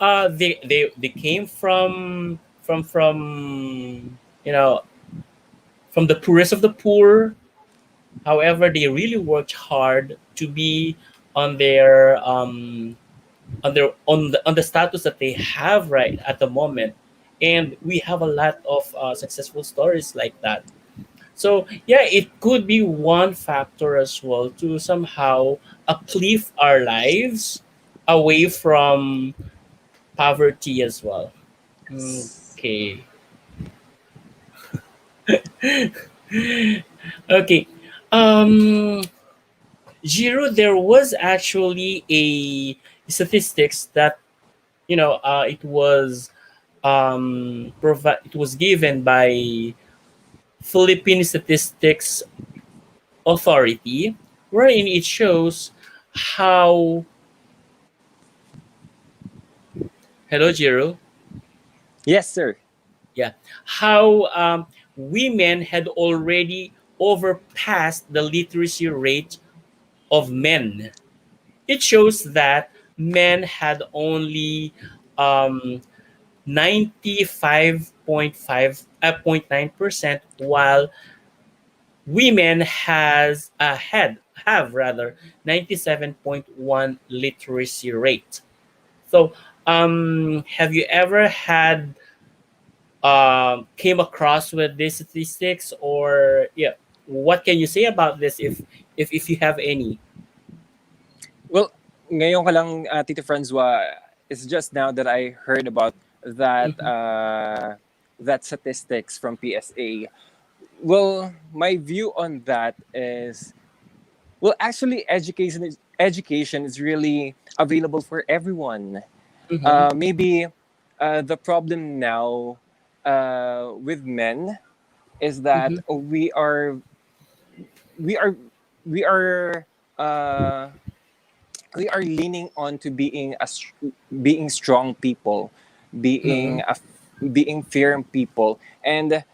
they came from you know from the poorest of the poor. However, they really worked hard to be on their on the status that they have right at the moment, and we have a lot of successful stories like that. So it could be one factor as well to somehow uplift our lives away from poverty as well. Yes. Okay. Okay. Um Jiro, there was actually a statistics that it was given by Philippine Statistics Authority, wherein it shows how hello Jiro. Yes, sir. Yeah, how women had already overpassed the literacy rate of men. It shows that men had only um, 95.5 0.9%, while women has had have rather 97.1 literacy rate. So have you ever had came across with these statistics, or what can you say about this if you have any? Well, ngayon ka lang, Tito Francois, it's just now that I heard about that Mhm. that statistics from PSA. Well, my view on that is, well, actually, education is really available for everyone. Mhm. Maybe the problem now with men is that Mhm. we are we are uh, we are leaning on to being strong people, being Mhm. being firm people, and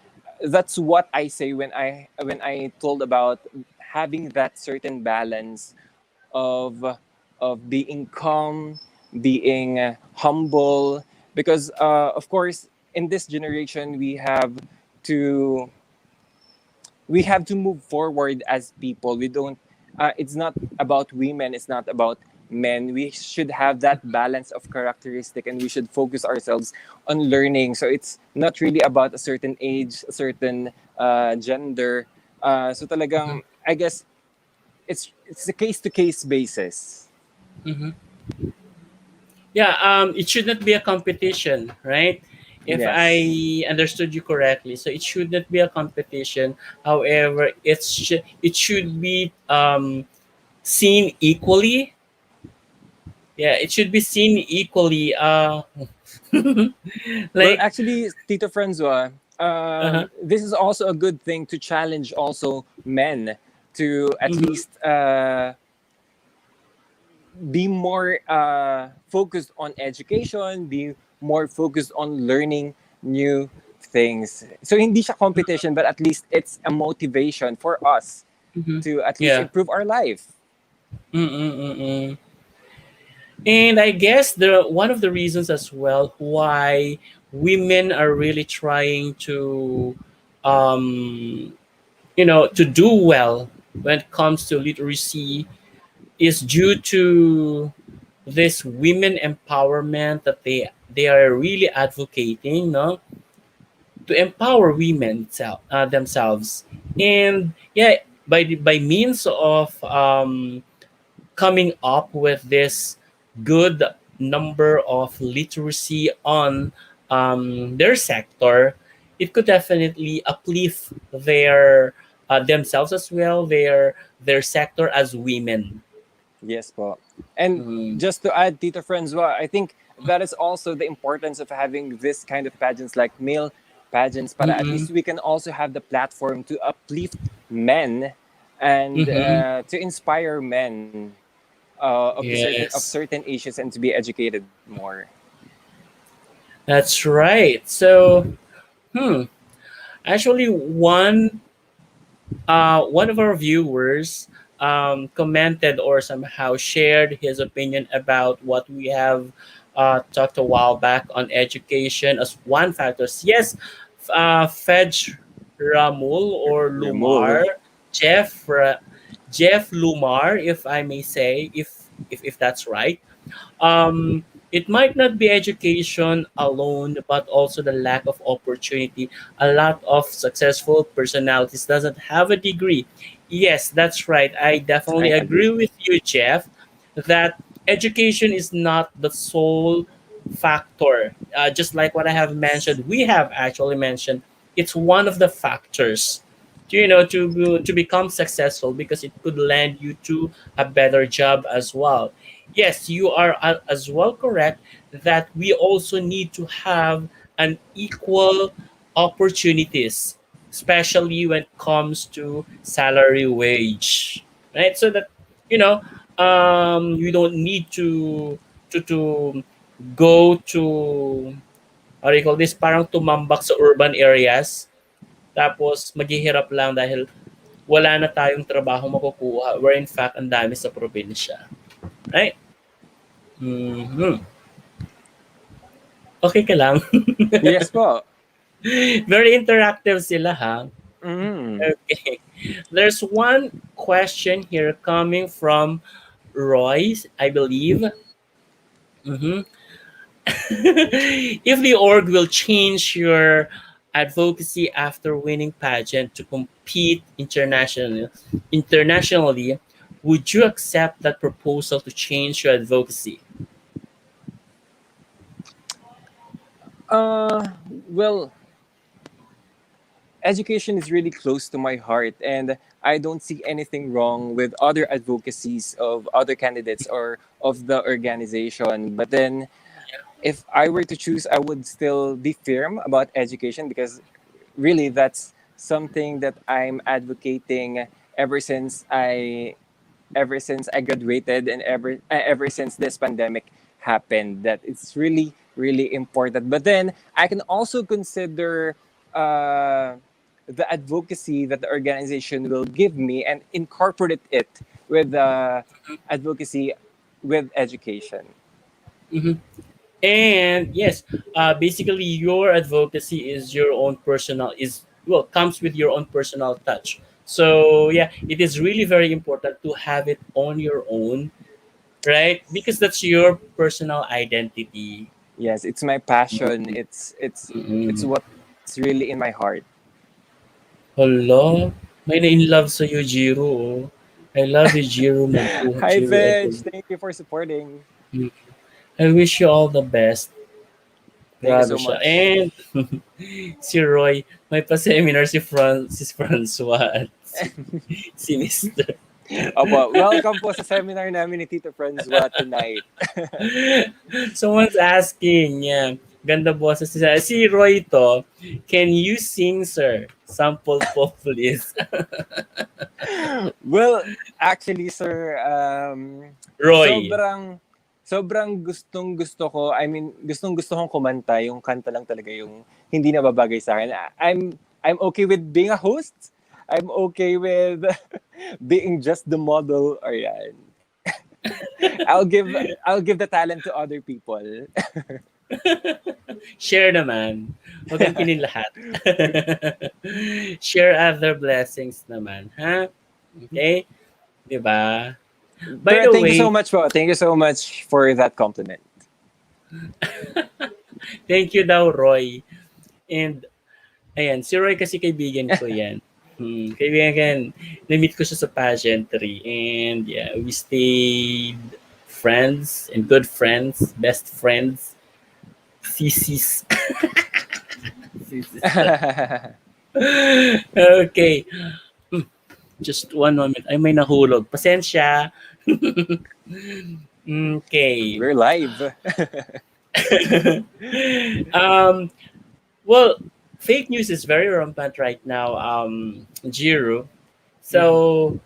that's what I say when I told about having that certain balance of being calm, being humble, because of course in this generation to we have to move forward as people. We don't It's not about women, it's not about men. We should have that balance of characteristic, and we should focus ourselves on learning. So it's not really about a certain age, a certain gender. So Mhm. talagang I guess it's a case to case basis. Mhm. Yeah, it should not be a competition, right? If Yes. I understood you correctly, so it should not be a competition. However, it should be seen equally. Yeah, it should be seen equally. Well, Like, actually, Tito Francois, uh-huh. this is also a good thing to challenge also men to at Mhm. least be more focused on education, be more focused on learning new things. So hindi siya competition, but at least it's a motivation for us Mhm. to at least Yeah. improve our life. Mm-mm-mm-mm. And I guess the one of the reasons as well why women are really trying to, um, to do well when it comes to literacy is due to this women empowerment that they are really advocating, no, to empower women themselves, and yeah, by means of coming up with this good number of literacy on their sector, it could definitely uplift their themselves as well, their sector as women. Yes, po. And Mm-hmm. just to add, Tito Francois, I think that is also the importance of having this kind of pageants like male pageants, but at Mm-hmm. least we can also have the platform to uplift men and Mm-hmm. to inspire men of Yes, certain ages and to be educated more. that's right. So, hmm, actually, one of our viewers commented or somehow shared his opinion about what we have talked a while back on education as one factor. Yes, Fej Ramul or Lumar, Remove. Jeff Jeff Lumar, if I may say, if that's right. um, it might not be education alone, but also the lack of opportunity. A lot of successful personalities doesn't have a degree. Yes, that's right. I definitely I agree. agree with you, Jeff, that education is not the sole factor. Just like what I have mentioned, we have actually mentioned, it's one of the factors to become successful, because it could land you to a better job as well. Yes, you are as well correct that we also need to have an equal opportunities, especially when it comes to salary wage, right? So that you know you don't need to go to, what do you call this, parang tumambak sa urban areas, tapos maghihirap lang dahil wala na tayong trabaho makukuha, where in fact ang dami sa probinsya, right? Mhm. Okay ka lang? Yes, po. Very interactive sila, ha? Mm. Okay. There's one question here coming from Roy, I believe. Mhm. If the org will change your advocacy after winning pageant to compete internationally, would you accept that proposal to change your advocacy? Well, education is really close to my heart, and I don't see anything wrong with other advocacies of other candidates or of the organization. But then, if I were to choose, I would still be firm about education because really that's something that I'm advocating ever since I graduated and ever since this pandemic happened, that it's really really important. But then I can also consider uh, the advocacy that the organization will give me and incorporate it with advocacy with education. Mhm. And yes, basically your advocacy is your own personal, is well, comes with your own personal touch. So yeah, it is really very important to have it on your own, right? Because that's your personal identity. Yes, it's my passion. Mm-hmm. It's Mm-hmm. what's really in my heart. Hala, may na-in-love sa'yo, Jeru, oh. I love you, Jeru Magbuhat, Hi, Jeru Veg. Edward. Thank you for supporting. Mm. I wish you all the best. Thank you Grabe so siya. much. And si Roy, may pa-seminar si Francois at si Mr. Opo, welcome po sa seminar namin ni Tito Francois tonight. Someone's asking, yeah, ganda boses si Roy to. Can you sing, sir? Sample po, please. Well, actually, sir, Roy. sobrang sobrang gustong-gusto ko, I mean, gustong-gusto kong kumanta, yung kanta lang talaga yung hindi nababagay sa akin. I'm okay with being a host. I'm okay with being just the model. Or yan. I'll give I'll give the talent to other people. Share naman. Huwag kang kinin lahat. Share other blessings naman, ha? Okay? 'Di ba? By But the thank you so way, much po. Thank you so much for that compliment. thank you daw, Roy. And, ayan, si Roy kasi kaibigan ko yan. Kaibigan ko yan. Na-meet ko siya sa pageantry. And, yeah, we stayed friends and good friends, best friends, sisis. Sisis. Okay. Just one moment. Ay, may nahulog. Pasensya. Okay. We're live. um, well, fake news is very rampant right now, Jearu. So,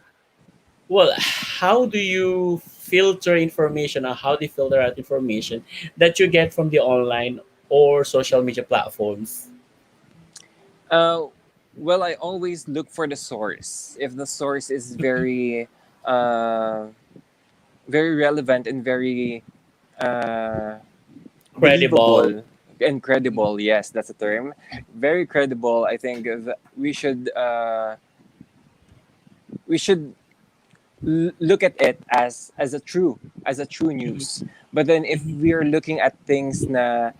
well, how do you filter information, or how do you filter out information that you get from the online or social media platforms? Uh, well, I always look for the source. If the source is uh, very relevant and very uh, Credible. believable and credible, yes, that's a term. Very credible. I think we should look at it as a true news. But then if we are looking at things na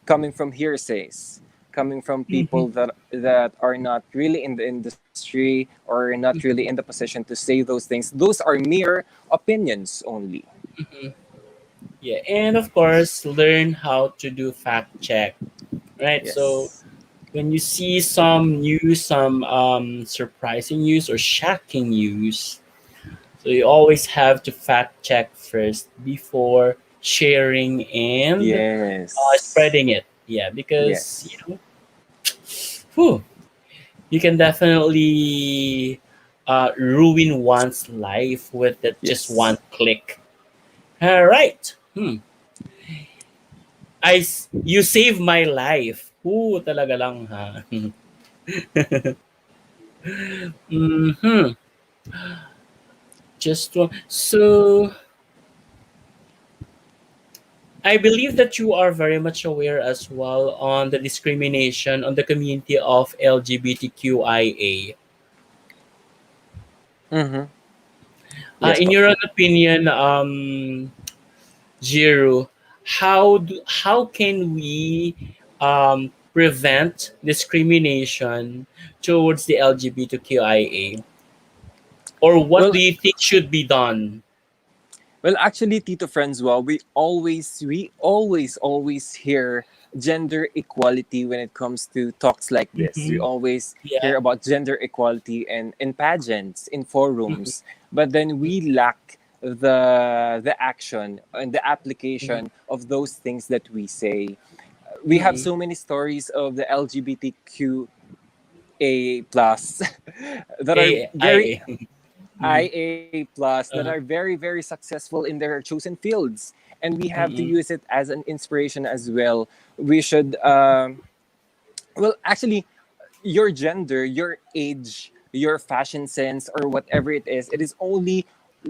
coming from hearsays, coming from people Mhm. that are not really in the industry or not really in the position to say those things, those are mere opinions only. Mhm. Yeah, and of course, learn how to do fact check, right? So Yes. when you see some news, some surprising news or shocking news, so you always have to fact check first before sharing and Yes. spreading it. Yeah, because Yes. whew, you can definitely ruin one's life with that just one Yes. click. All right. You saved my life. Talaga lang ha. Mhm. Just one. So I believe that you are very much aware as well on the discrimination on the community of LGBTQIA. Mm-hmm. Yes, In po. your own opinion, Jiro, how can we prevent discrimination towards the LGBTQIA? Or what Well, do you think should be done? actually, Tito Francois, we always hear gender equality when it comes to talks like this. We Mhm. always Yeah. hear about gender equality and in pageants, in forums, but then we lack the action and the Mhm. application of those things that we say. We have Mhm. so many stories of the LGBTQA plus that are very AIA. Mhm. IA plus that are Uh-huh. very successful in their chosen fields, and we have to Mhm. use it as an inspiration as well. We should actually, your gender, your age, your fashion sense, or whatever it is only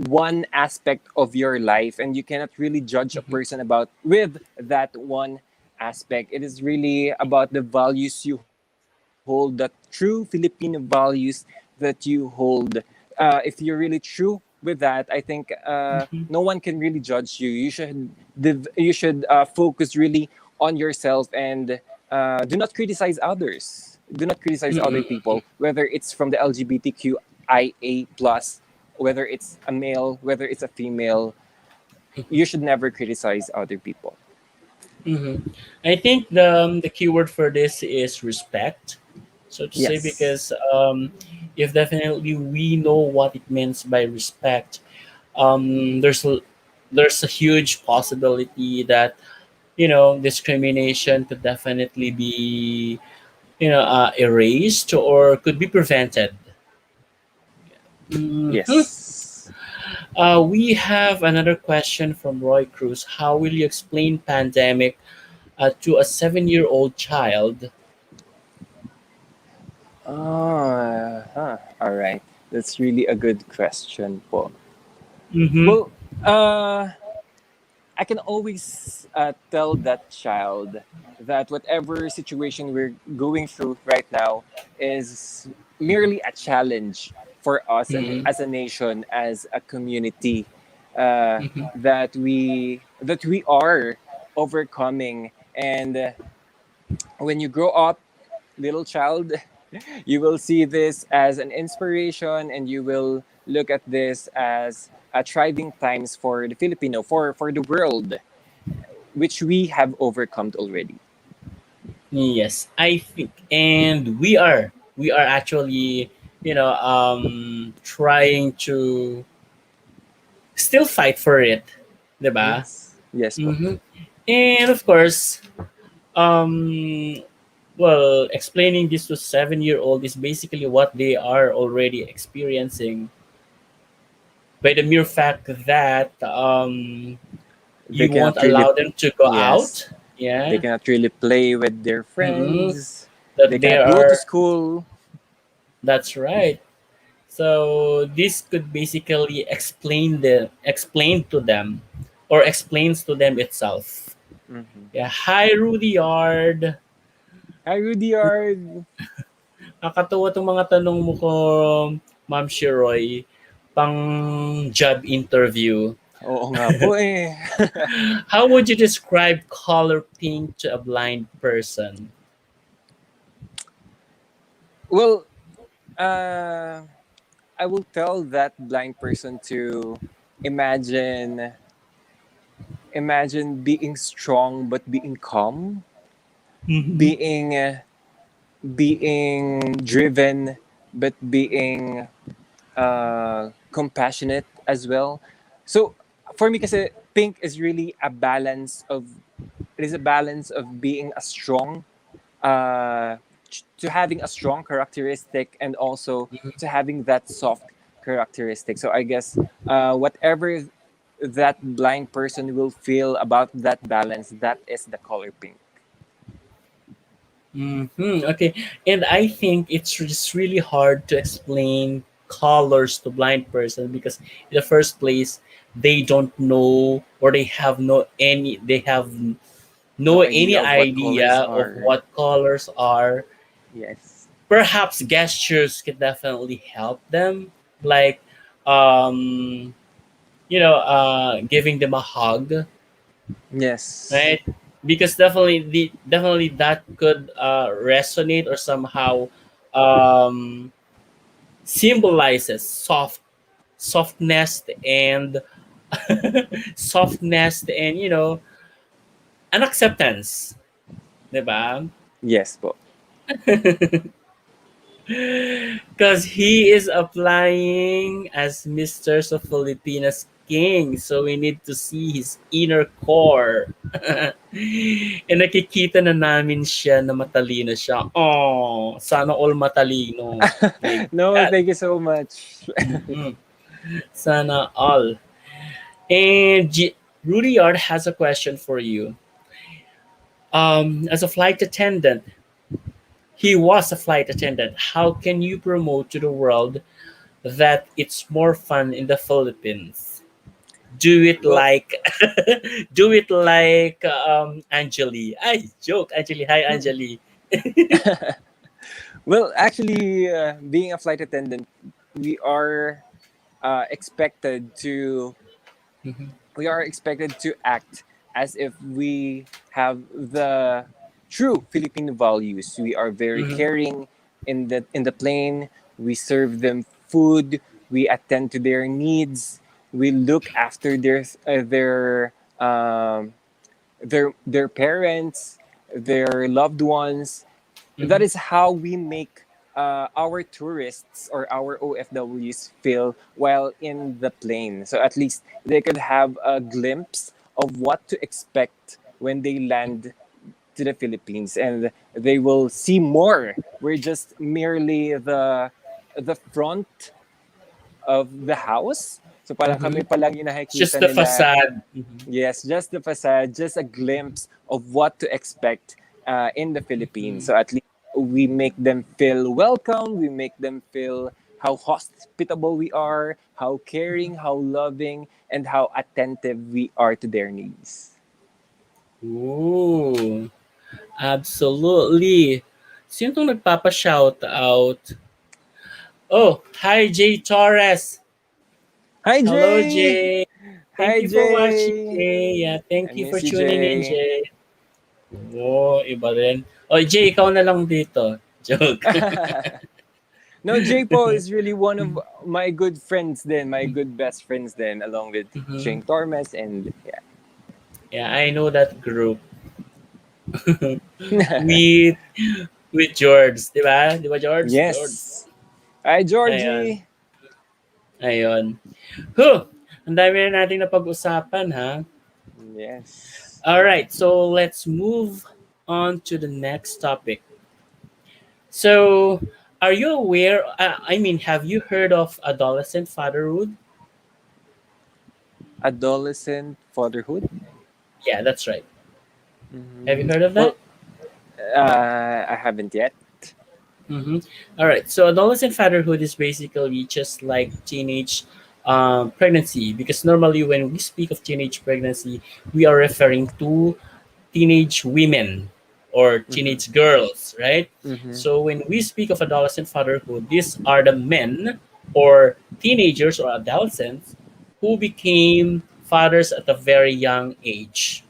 one aspect of your life, and you cannot really judge a Mhm. person about with that one aspect. It is really about the values you hold, the true Filipino values that you hold. If you're really true with that, I think Mhm. no one can really judge you. You should focus really on yourself and do not criticize others. Do not criticize other Mhm. people, whether it's from the LGBTQIA plus, whether it's a male, whether it's a female. You should never criticize other people. Mhm. I think the keyword for this is respect, so to say, Yes. because if definitely we know what it means by respect, there's a huge possibility that discrimination could definitely be erased or could be prevented. Mhm. Yes. We have another question from Roy Cruz. How will you explain pandemic to a 7-year-old child? All right. That's really a good question po. Mm-hmm. Well, I can always tell that child that whatever situation we're going through right now is merely a challenge for us and Mm-hmm. as a nation, as a community, Mm-hmm. that we are overcoming. And when you grow up, little child, you will see this as an inspiration, and you will look at this as a thriving times for the Filipino, for the world, which we have overcome already. Yes, I think, and we are actually, trying to still fight for it, diba? Yes. Yes po. Mm-hmm. And of course, um, well, explaining this to 7-year-old is basically what they are already experiencing by the mere fact that They you won't cannot really, allow them to go yes, out. they Yeah. cannot really play with their Mm-hmm. friends. They That they cannot go to are. school. That's right. So this could basically explain to them, or explains to them itself. Mhm. Yeah. Hi, Rudy Yard. Hi, Rudy Ard. Nakakatuwa tong mga tanong mo ko, Ma'am Shiroy, pang job interview. Oo nga po eh. How would you describe color pink to a blind person? Well, uh, I will tell that blind person to imagine imagine being strong but being calm, Mm-hmm. being driven but being compassionate as well. So for me kasi pink is really a balance of it is a balance of being a strong uh to having a strong characteristic, and also to having that soft characteristic. So I guess whatever that blind person will feel about that balance, that is the color pink. Okay, and I think it's just really hard to explain colors to blind person because in the first place they don't know, or they have no No any idea of what colors idea of are. what colors are. Yes. Perhaps gestures can definitely help them, like um, giving them a hug, Yes. right? Because definitely that could resonate, or somehow um, symbolizes softness and softness and an acceptance, diba? Yes po. Because he is applying as Mr. of Filipinas King. So we need to see his inner core. And nakikita na namin siya na matalino siya. Oh, sana all matalino. My No, God. thank you so much. Mm-mm. Sana all. And Rudy Yard has a question for you. As a flight attendant, he was a flight attendant. How can you promote to the world that it's more fun in the Philippines? Do it Well, like do it like Angeli. I joke, Angeli. Hi, Angeli. well, actually, being a flight attendant, we are expected to Mhm, act as if we have the true Filipino values. We are very mhm, caring in the plane. We serve them food. We attend to their needs. We look after um, their parents, their loved ones. That mhm, is how we make our tourists or our OFWs feel while in the plane. So at least they could have a glimpse of what to expect when they land to the Philippines, and they will see more. We're just merely the front of the house. So parang Mm-hmm. kami pa lang yung It's just nakikita the nila. facade. Mm-hmm. Yes, just the facade, just a glimpse of what to expect in the Philippines. Mm-hmm. So at least we make them feel welcome, we make them feel how hospitable we are, how caring, how loving, and how attentive we are to their needs. Ooh, absolutely. Sino tong nagpapa-shout out? Oh, hi Jay Torres. Hi, Hello Jay! Jay. Thank Hi, you for watching, Jay! Jay. Yeah, I thank you for miss you, tuning in, Jay. Jay. Oh, iba rin. Oh, Jay, ikaw na lang dito. Joke. No, Jay Po is really one of my good friends then, my good best friends then, along with Mhm. Shane Tormes and Yeah, I know that group. yeah. with with George, di ba? Di ba George? George. Yes. Hi, Ayan. Georgie. Ayun. Huh! Ang dami na nating napag-usapan, ha? Yes. Alright, so let's move on to the next topic. So, are you aware? I mean, have you heard of adolescent fatherhood? Adolescent fatherhood. Yeah, that's right. Have you Mhm. heard of that? Well, I haven't yet. Mm-hmm. All right. So adolescent fatherhood is basically just like teenage pregnancy, because normally when we speak of teenage pregnancy, we are referring to teenage women or Mm-hmm. teenage girls, right? Mm-hmm. So when we speak of adolescent fatherhood, these are the men or teenagers or adolescents who became fathers at a very young age,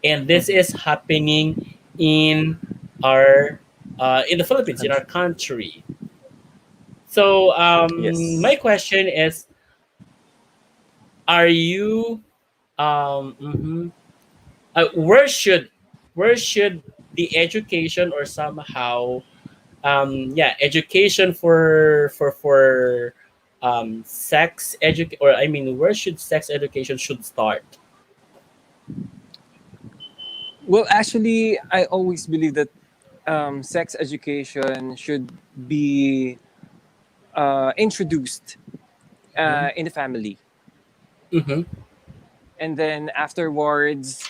and this Mm-hmm. is happening in our in the Philippines, in our Country. country. So my Yes. question is, are you mhm, where should the education or somehow yeah, education for sex or I mean, where should sex education should start? Well, actually, I always believe that sex education should be introduced Mm-hmm. in the family, Mm-hmm. and then afterwards,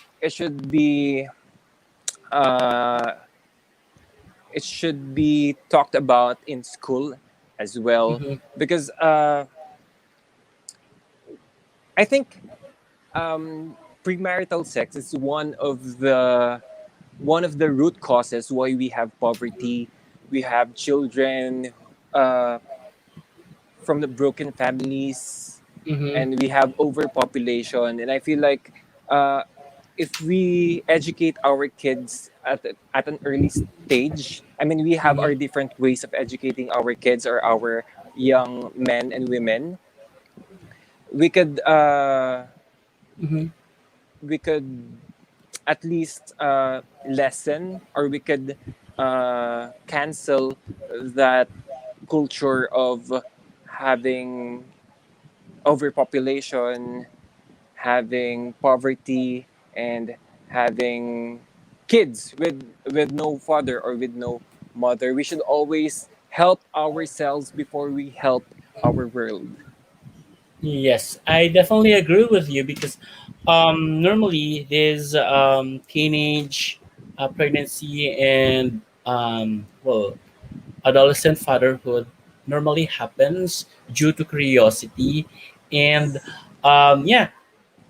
uh, it should be talked about in school as well, Mm-hmm. because I think premarital sex is one of the root causes why we have poverty, we have children uh, from the broken families, Mm-hmm. and we have overpopulation. And I feel like uh, if we educate our kids at an early stage, I mean, we have Mm-hmm. our different ways of educating our kids or our young men and women. We could Mm-hmm. we could at least lessen, or we could cancel that culture of having overpopulation, having poverty, and having kids with no father or with no mother. We should always help ourselves before we help our world. Yes, I definitely agree with you because normally this teenage pregnancy and well, adolescent fatherhood normally happens due to curiosity, and yeah,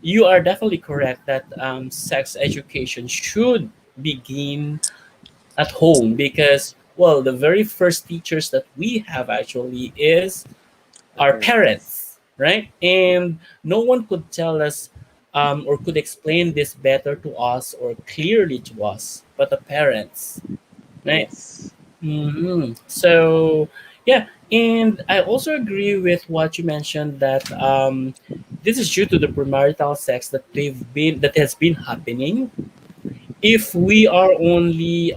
you are definitely correct that sex education should begin at home, because well, the very first teachers that we have actually is The our parents. parents, right? And no one could tell us or could explain this better to us or clearly to us but the parents, right? Yes. So, yeah, and I also agree with what you mentioned that this is due to the premarital sex that has been happening. If we are only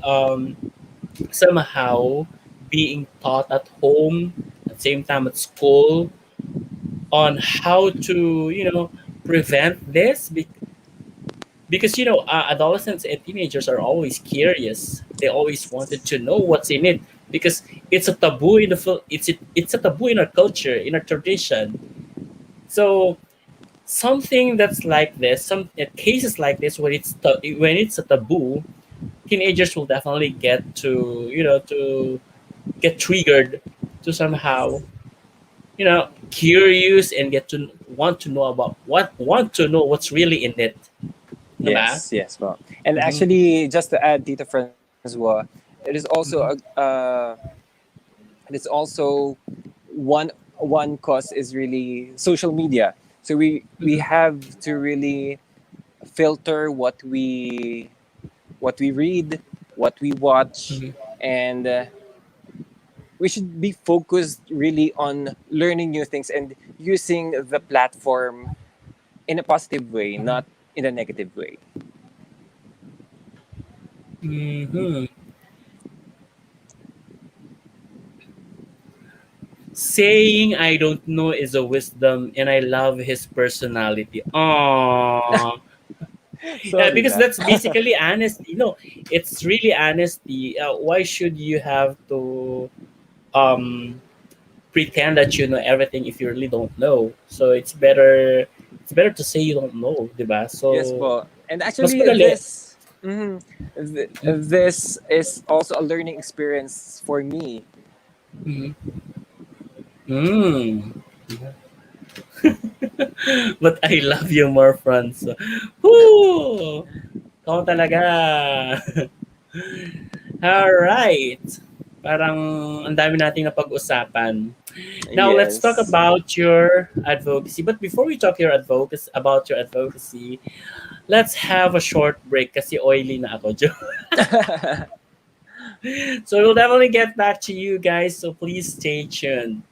somehow being taught at home, at the same time at school, on how to prevent this, because adolescents and teenagers are always curious. They always wanted to know what's in it, because it's a taboo in the it's a taboo in our culture, in our tradition. So something that's like this, some cases like this, when it's a taboo, teenagers will definitely get to to get triggered to somehow curious and get to want to know what's really in it, diba? Yes, yes, well. And Mhm. actually, just to add, Tita Francois, it is also Mhm. it is also one cause is really social media. So we Mhm. have to really filter what we read, what we watch, Mhm. and we should be focused really on learning new things and using the platform in a positive way, Mhm. not in a negative way. Mhm. Saying I don't know is a wisdom, and I love his personality. Aww. Yeah, Sorry because na. that's basically honesty. No, it's really honesty. Why should you have to um pretend that you know everything if you really don't know? So it's better to say you don't know, diba? Yes So po. And mas actually, madali. this is also a learning experience for me. Mhm. Mm. But I love you more, Franz. Woo! Ikaw talaga. Alright. Parang ang dami nating napag-usapan. Now let's talk Yes. about your advocacy. But before we talk about your advocacy, let's have a short break kasi oily na ako. So we'll definitely get back to you guys. So please stay tuned.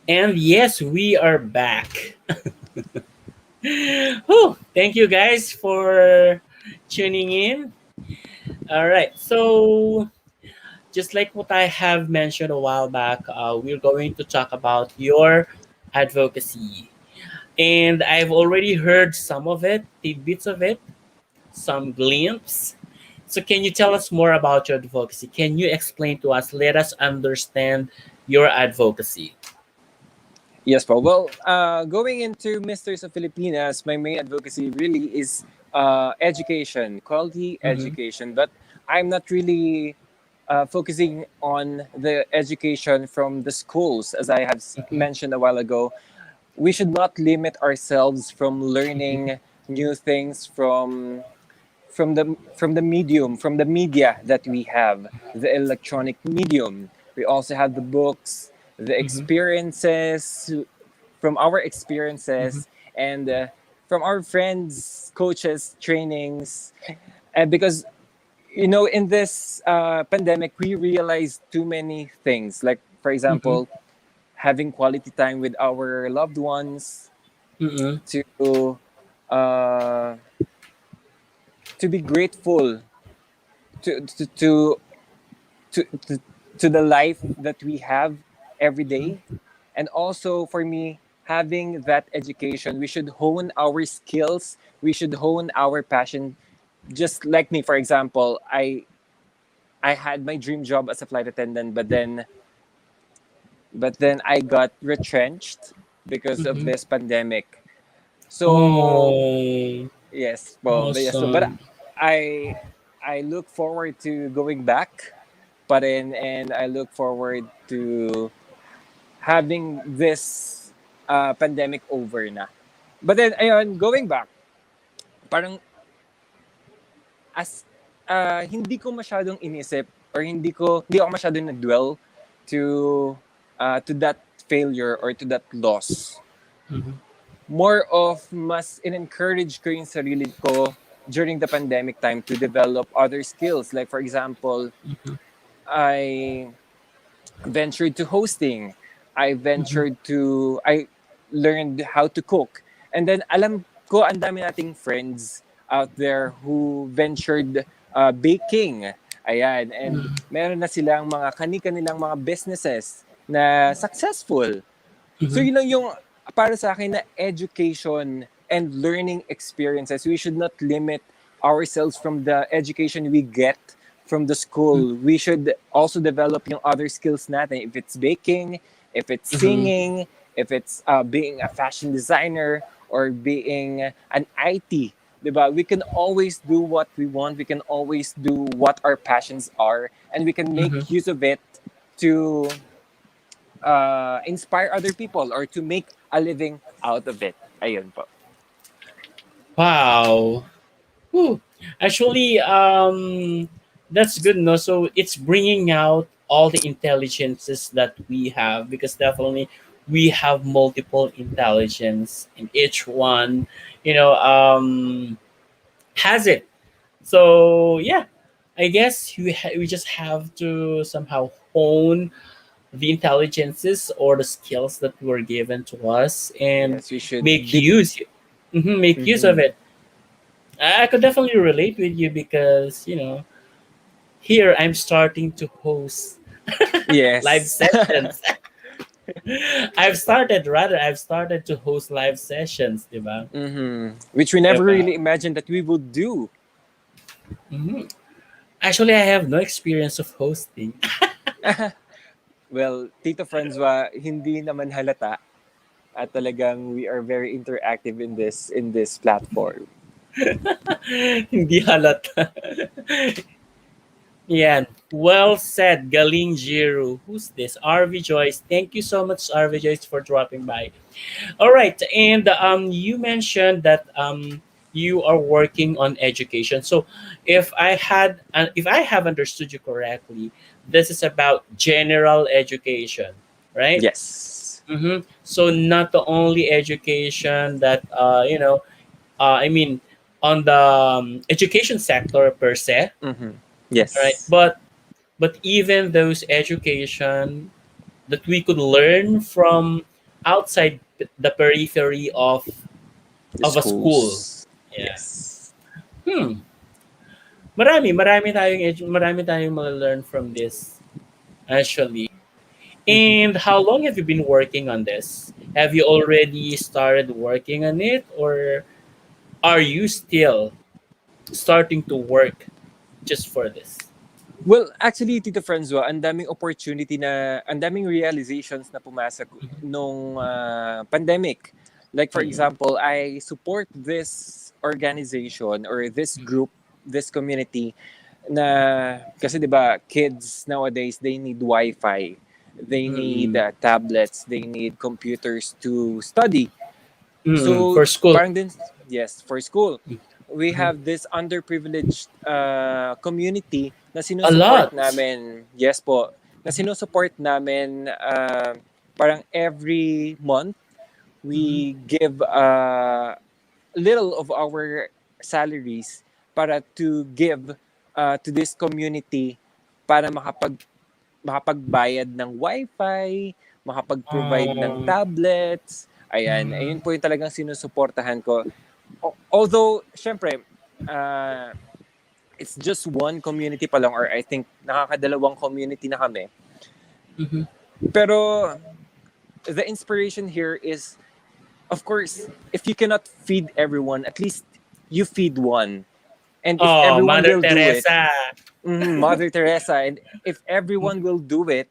And yes, we are back. Whew, thank you guys for tuning in. All right. So just like what I have mentioned a while back, we're going to talk about your advocacy. And I've already heard some of it, tidbits of it, some glimpse. So, can you tell us more about your advocacy? Can you explain to us? Let us understand your advocacy. Yes po. Well, going into Misters of Filipinas, my main advocacy really is education, quality Mm-hmm. education. But I'm not really focusing on the education from the schools, as I have Mm-hmm. mentioned a while ago. We should not limit ourselves from Mm-hmm. learning new things from the medium, from the media that we have, the electronic medium. We also have the books, the Mm-hmm. experiences, from our experiences, and from our friends, coaches, trainings. And because in this pandemic, we realized too many things. Like, for Mm-hmm. example, having quality time with our loved ones, Mm-hmm. to uh, to be grateful to to to to, to to the life that we have every day. And also for me, having that education, we should hone our skills, we should hone our passion. Just like me, for example, I had my dream job as a flight attendant, but then I got retrenched because of Mm-hmm. this pandemic. So Oh, yes, well, but awesome. I I look forward to going back, but and I look forward to having this pandemic over na. But then ayun, going back, parang as hindi ko masyadong inisip, or hindi ako masyadong nag-dwell to that failure or to that loss. Mm-hmm. More of mas in-encourage ko yung sarili ko during the pandemic time to develop other skills. Like for example, I ventured to hosting. I learned how to cook. And then alam ko ang dami nating friends out there who ventured baking. Ayan, and meron na silang mga kani-kanilang mga businesses na successful. So Mhm. yun lang yung para sa akin na education and learning experiences. We should not limit ourselves from the education we get from the school. We should also develop yung other skills natin. If it's baking, if it's Mhm. singing, if it's being a fashion designer, or being an IT. Diba? We can always do what we want. We can always do what our passions are. And we can make Mhm. use of it to inspire other people or to make a living out of it. Ayun po. Wow. Whew. Actually, that's good, no? So it's bringing out all the intelligences that we have, because definitely we have multiple intelligence, and each one, you know, has it. So yeah, I guess we just have to somehow hone the intelligences or the skills that were given to us and Yes, we should make dig. use make use of Mhm. it. I could definitely relate with you because, here I'm starting to host live Yes. sessions. I've started to host live sessions, diba? Which we never Diba? really imagined that we would do. Mhm. Actually, I have no experience of hosting. Well, Tito Francois, hindi naman halata at talagang we are very interactive in this platform. Hindi halata. Yan. Well said, Galing Jearu. Who's this? RV Joyce. Thank you so much, RV Joyce, for dropping by. All right, and you mentioned that you are working on education. So, if I have understood you correctly, this is about general education, right? Yes. So not the only education that I mean, on the education sector per se, right? Yes. But even those education that we could learn from outside the periphery The of a school. schools. Yeah. Yes. Hmm. Marami tayong learn from this actually. Mhm. And how long have you been working on this? Have you already started working on it, or are you still starting to work just for this? Well, actually, Tito Francois, ang daming opportunity ang daming realizations na pumasok nung pandemic. Like, for Mm-mm. example, I support this organization or this group, this community na, kasi di ba, kids nowadays, they need Wi-Fi. They need Mm-mm. tablets. They need computers to study. Mm-mm. So, For school. parang din, yes, for school. We Mhm. have this underprivileged community na A sinusupport lot. namin. Yes po. Na sinusupport namin parang every month Mhm. we give little of our salaries para to give to this community para makapagbayad ng wifi, makapag-provide ng Oh. tablets. Ayan, ayun Mhm. po yung talagang sinusuportahan ko. Although, syempre, uh, it's just one community pa lang or I think nakakadalawang community na kami. Mhm. Pero the inspiration here is, of course, if you cannot feed everyone, at least you feed one. And if Oh, everyone Mother will do it, Teresa. Mother Teresa, and if everyone will do it,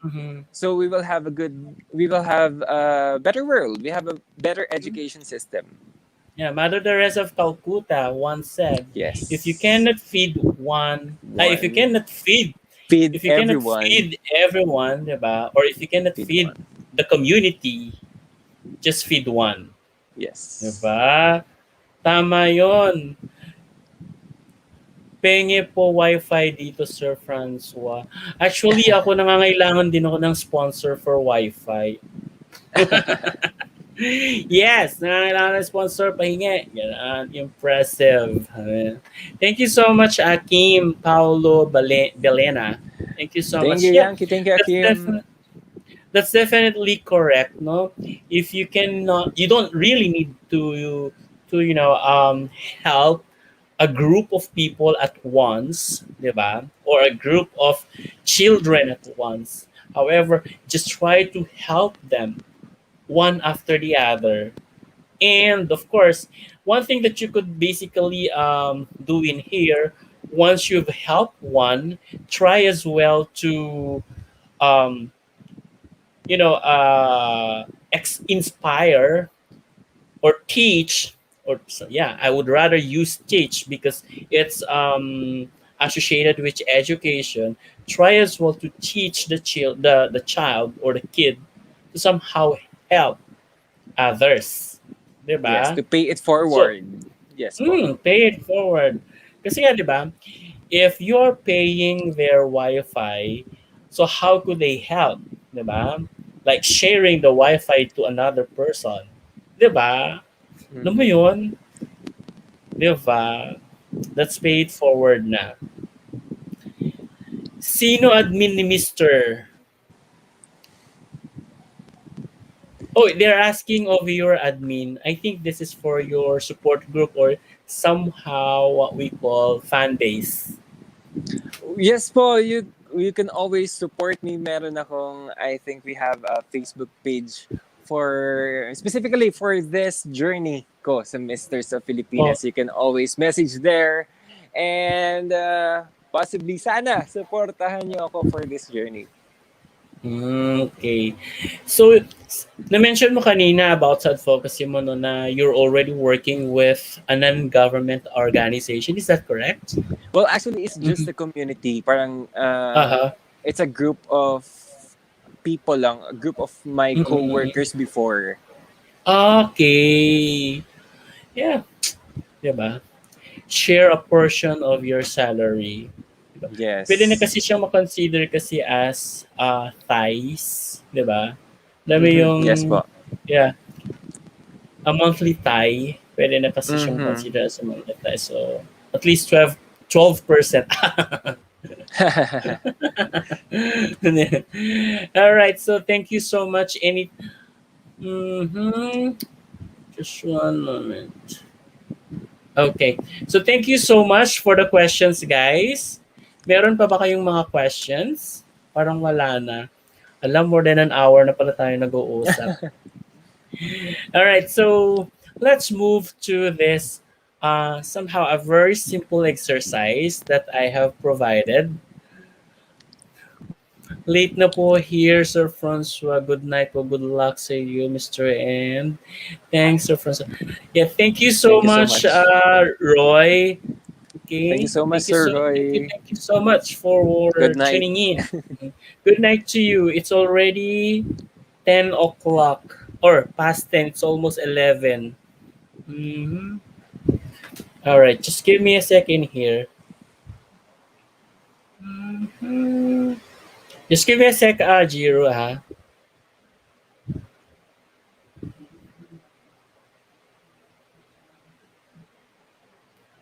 Mhm. so we will have a better world. We have a better education system. Yeah, Mother Teresa of Calcutta once said, "If you Yes. cannot feed one, if you One. cannot feed, Feed if you cannot everyone. feed everyone, diba? Or if you cannot Feed feed one. the community, just feed one." Yes. Diba? Tama yon. Penge po wifi dito, Sir Francois. Actually, ako nangangailangan din ako ng sponsor for wifi. Yes, nangangailangan ng sponsor, pahingi. Yan, impressive. Thank you so much, Akim Paulo Belena. Thank you so Thank much. you, Yeah, Yankee. Thank you, that's Akim. definitely That's definitely correct. No, if you cannot, you don't really need to help a group of people at once, diba? Or a group of children at once. However, just try to help them one after the other. And of course, one thing that you could basically do in here, once you've helped one, try as well to um, inspire or teach, or so, yeah, I would rather use teach because it's associated with education. Try as well to teach the child or the kid to somehow help others, Yes, diba? to pay it So forward. Yes po. pay it forward. Kasi nga, diba, if you're paying their Wi-Fi, so how could they help? Diba? Like sharing the Wi-Fi to another person. Diba? Alam mo Mhm. yun? Diba? Let's pay it forward na. Sino admin ni Mr.? Oh, they're asking of your admin. I think this is for your support group or somehow what we call fan base. Yes po, you can always support me. Meron akong, I think we have a Facebook page for specifically for this journey ko sa Misters of Oh, Filipinas. You can always message there and possibly sana supportahan niyo ako for this journey. okay. So, na-mention mo kanina about sa advocacy mo no, na you're already working with a non-government organization. Is that correct? Well, actually it's just Mhm. a community. Parang Uh-huh. it's a group of people lang, a group of my Mm-mm. co-workers before. Okay. Yeah. Diba? Share a portion of your salary. Diba? Pwede na Yes. kasi siyang makonsider kasi as ties. Diba? Alam mo Mhm. yung, Yes po. yeah, a monthly tie, pwede na kasi siyang Mhm. consider as a monthly tie. So, at least 12%. All right. So, thank you so much. Mhm. Just one moment. Okay. So, thank you so much for the questions, guys. Meron pa ba kayong mga questions? Parang wala na. Alam, more than an hour na pala tayo nag-uusap. All right, so let's move to this somehow a very simple exercise that I have provided. Late na po here, Sir Francois. Good night po. Good luck sa you, Mr. And thanks, Sir Francois. Yeah, thank you so Thank you so much, much. Roy. Thank you Okay, so much, Sir Roy. thank you so much for Good night. tuning in. Good night to you. It's already 10 o'clock or past 10. It's almost 11. Mhm. All right, just give me a second here. Mhm. Just give me a sec, Jearu, ha?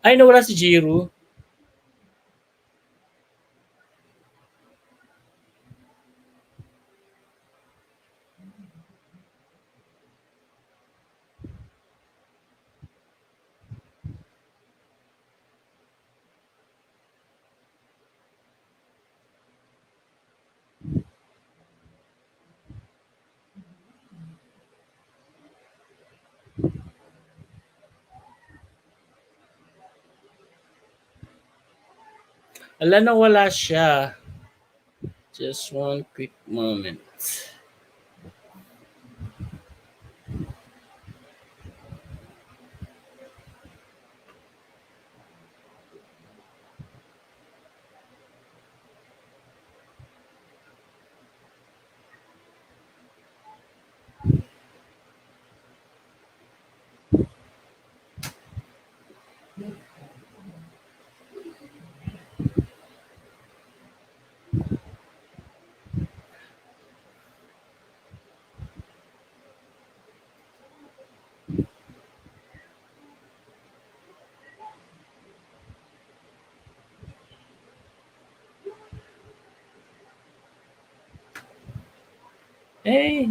Ay, nawala si Jearu. Ala, nawala siya. Just one quick moment. Hey.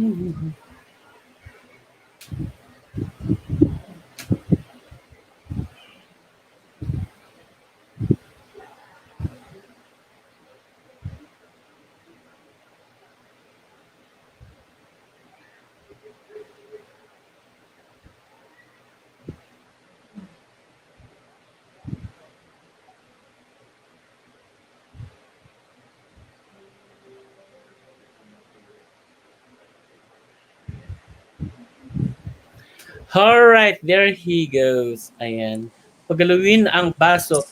Alright, there he goes. Ayan. Pagalawin ang baso.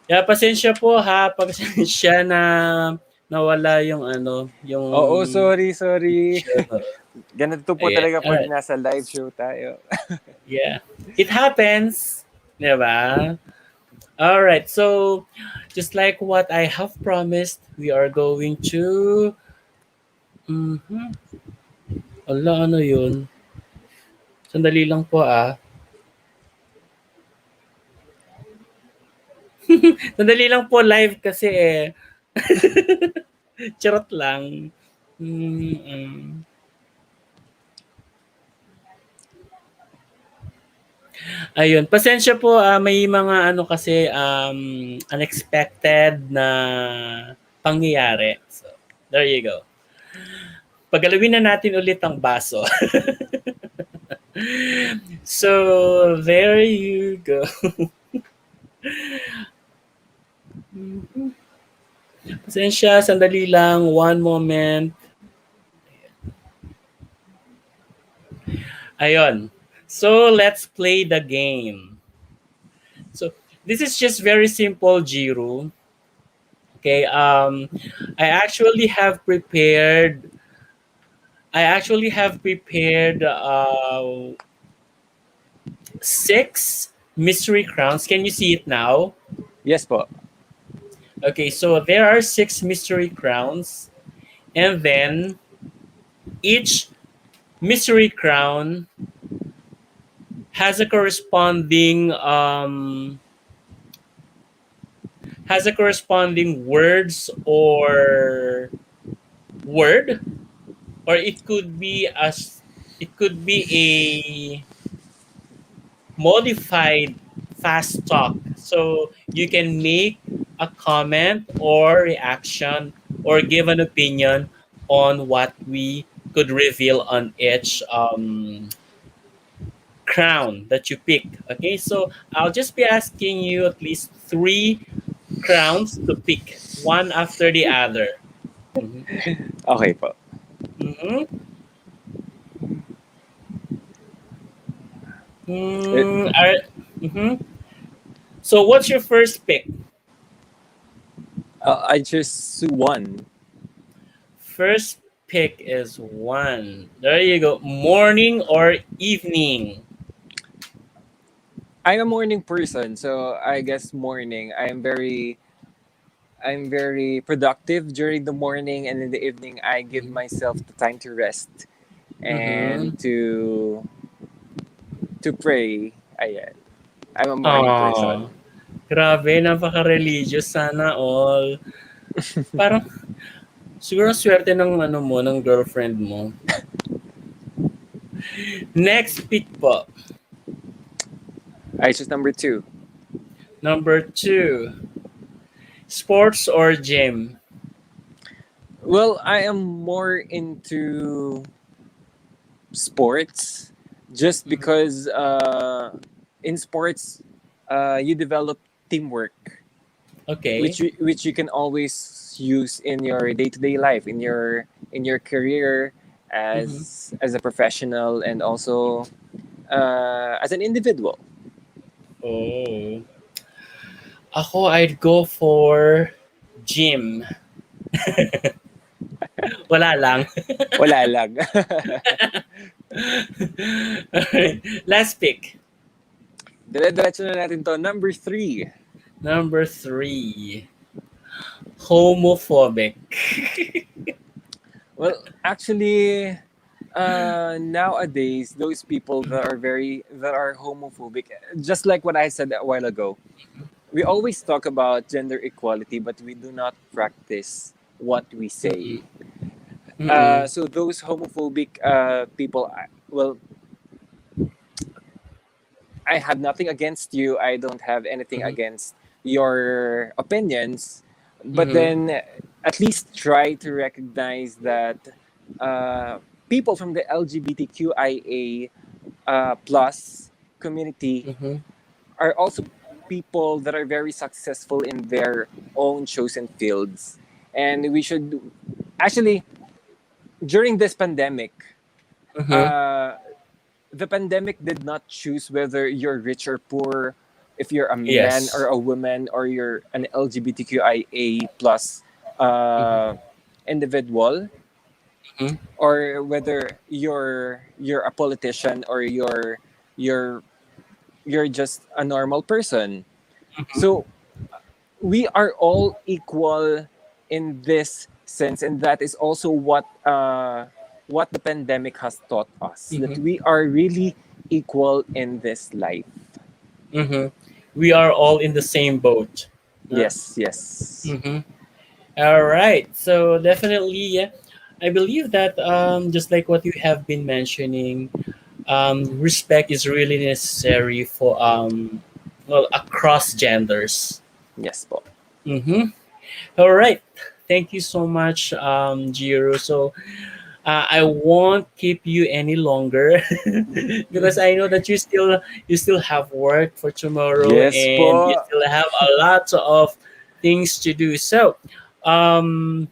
Kaya pasensya po ha, pasensya na nawala yung ano, yung Oo, sorry, sorry. show. Ganito po Ayan. talaga pag Alright. nasa live show tayo. Yeah. It happens. Diba? Alright, so just like what I have promised, we are going to... Mhm. Ala, ano yun? Sandali lang po ah. Sandali lang po live kasi eh. Charot lang. Mm-mm. Ayun, pasensya po may mga ano kasi unexpected na pangyayari. So, there you go. Pagalawin na natin ulit ang baso. So, there you go. Pasensya, sandali lang. One moment. Ayun. So, let's play the game. So, this is just very simple, Jearu. Okay, I actually have prepared I actually have prepared six mystery crowns. Can you see it now? Yes po. Okay, so there are six mystery crowns, and then each mystery crown has a corresponding words or word, or it could be a modified fast talk. So you can make a comment or reaction or give an opinion on what we could reveal on each crown that you pick. Okay, so I'll just be asking you at least three crowns to pick, one after the other. Mhm. Okay po. Mhm. Eh, Mhm. So what's your first pick? I choose one. First pick is one. There you go. Morning or evening? I'm a morning person, so I guess morning. I'm very productive during the morning, and in the evening I give myself the time to rest Mm-hmm. and to pray. Ayan. I'm a morning Oh, person. grabe, napaka-religious sana all. Parang siguro ang swerte ng ano mo, ng girlfriend mo. Next pick po. I choose number two. Number two. Sports or gym? Well, I am more into sports just because in sports you develop teamwork, Okay. which you can always use in your day-to-day life, in your career Mm-hmm. as a professional, and also as an individual. Oh. Ako, I'd go for gym. Wala lang. Wala lang. Alright. Last pick. Dire-diretso na natin to. Number three. Number three. Homophobic. Well, actually, nowadays, those people that are homophobic, just like what I said a while ago, we always talk about gender equality, but we do not practice what we say. Mm-mm. So those homophobic people, well, I have nothing against you. I don't have anything Mm-hmm. against your opinions. But Mm-hmm. then at least try to recognize that uh, people from the LGBTQIA plus community Mm-hmm. are also people that are very successful in their own chosen fields. And we should actually, during this pandemic, Mm-hmm. uh, the pandemic did not choose whether you're rich or poor, if you're a man or Yes. a woman, or you're an LGBTQIA plus Mm-hmm. uh, individual, Mm-hmm. or whether you're a politician, or you're you're just a normal person. So we are all equal in this sense, and that is also what the pandemic has taught us, that Mm-hmm. we are really equal in this life. Mm-hmm. We are all in the same boat. Huh? Yes, yes. Mm-hmm. All right. So definitely, yeah, I believe that just like what you have been mentioning, respect is really necessary for well, across genders. Yes po. Mm-hmm. All right. Thank you so much, Jiro. So I won't keep you any longer because I know that you still have work for tomorrow Yes and you po. still have a lot of things to do. So, um,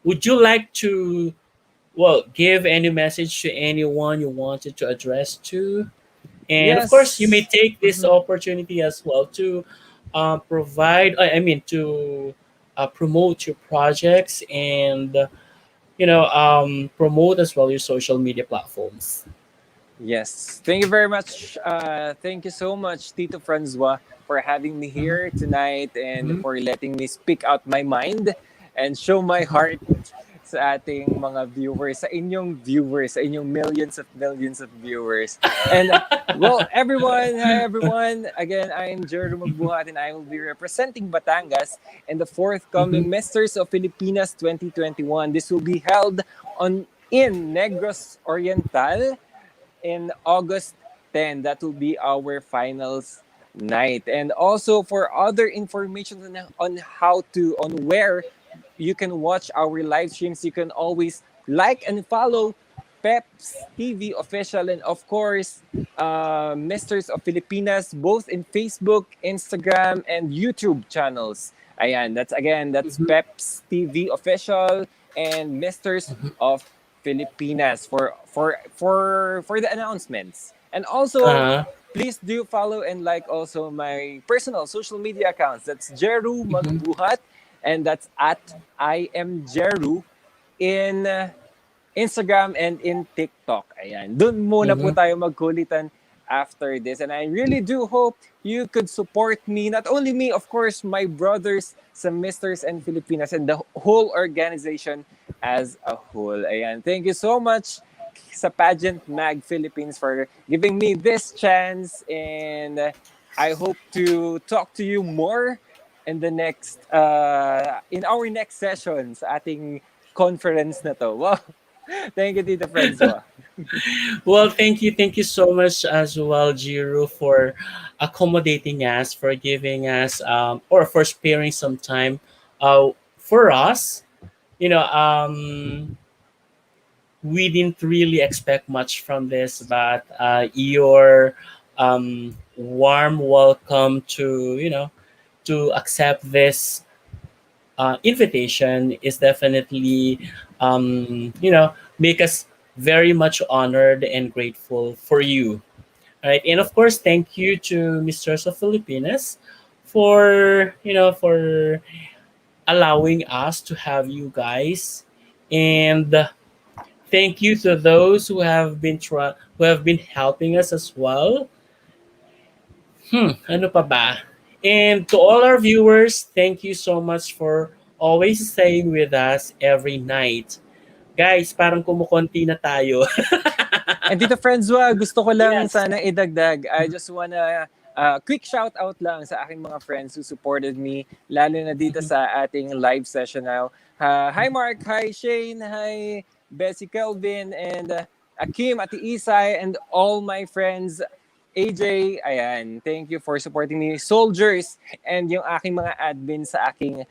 would you like to well give any message to anyone you wanted to address to? And of course, you may Yes. take this Mhm. opportunity as well to provide. I mean, to promote your projects and promote as well your social media platforms. Yes. Thank you very much. Thank you so much, Tito Francois, for having me here Mm-hmm. tonight, and Mm-hmm. for letting me speak out my mind and show my heart sa ating mga viewers, sa inyong millions of viewers. And well, everyone, hi everyone. Again, I'm Jearu Magbuhat, and I will be representing Batangas in the Mm-hmm. forthcoming Masters of Filipinas 2021. This will be held on in Negros Oriental in August 10. That will be our finals night. And also for other information on how to, on where you can watch our live streams, you can always like and follow Peps TV official, and of course Misters of Filipinas, both in Facebook, Instagram, and YouTube channels. Ayan, that's Mm-hmm. Peps TV official and Misters of Filipinas for the announcements. And also, Uh-huh. please do follow and like also my personal social media accounts. That's Jeru Mm-hmm. Magbuhat, and that's at I am Jeru in Instagram and in TikTok. Ayan. Doon muna po Mm-hmm. tayo magkulitan after this. And I really do hope you could support me. Not only me, of course, my brothers sa Misters and Filipinas and the whole organization as a whole. Ayan. Thank you so much sa Pageant Mag Philippines for giving me this chance. And I hope to talk to you more in the next in our next session sa ating conference na to. Wow. Thank you, Tita Francois. Well, thank you so much as well, Jiro, for accommodating us, for giving us, or for sparing some time, for us. You know, we didn't really expect much from this, but your warm welcome to to accept this invitation is definitely make us very much honored and grateful for you. All right, and of course, thank you to Mistress of Filipinas for for allowing us to have you guys, and thank you to those who have been helping us as well. Ano pa ba? And to all our viewers, thank you so much for always staying with us every night. Guys, parang kumukonti na tayo. And Tita Francois, gusto ko lang Yes. sana idagdag. I just wanna quick shout out lang sa aking mga friends who supported me, lalo na dito sa ating live session now. Hi Mark, hi Shane, hi Bessie Kelvin, and Akim, Ati Isay, and all my friends. AJ, ayan, thank you for supporting me. Soldiers, and yung aking mga admin sa aking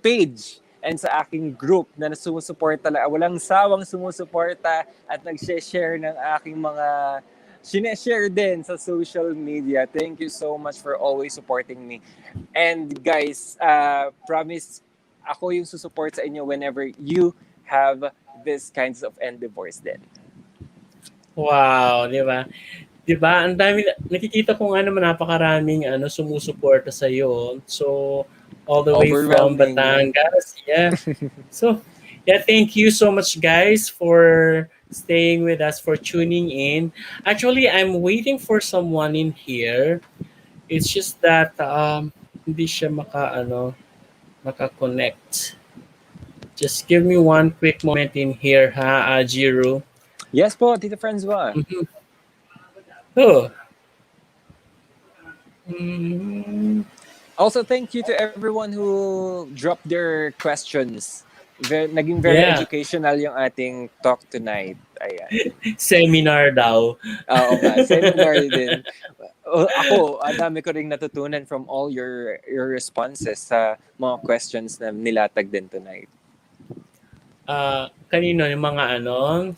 page and sa aking group na sumusuporta, walang sawang sumusuporta at nag-share ng aking mga sineshare din sa social media. Thank you so much for always supporting me. And guys, promise ako yung susupport sa inyo whenever you have this kinds of endeavors din. Wow, di ba? Di ba? Ang dami, nakikita ko nga naman napakaraming sumusuporta sa iyo. So, all the way from Overwhelming. Batangas. Yeah. So, yeah, thank you so much guys for staying with us, for tuning in. Actually, I'm waiting for someone in here. It's just that hindi siya maka-connect. Just give me one quick moment in here, ha, Jearu. Yes po, Tito Francois. Mm-hmm. Oh. Mm-hmm. Also, thank you to everyone who dropped their questions. Naging very educational yung ating talk tonight. Ayan. Seminar daw. Oo nga, seminar din. Ako, ang dami ko ring natutunan from all your responses sa mga questions na nilatag din tonight. Kanino yung mga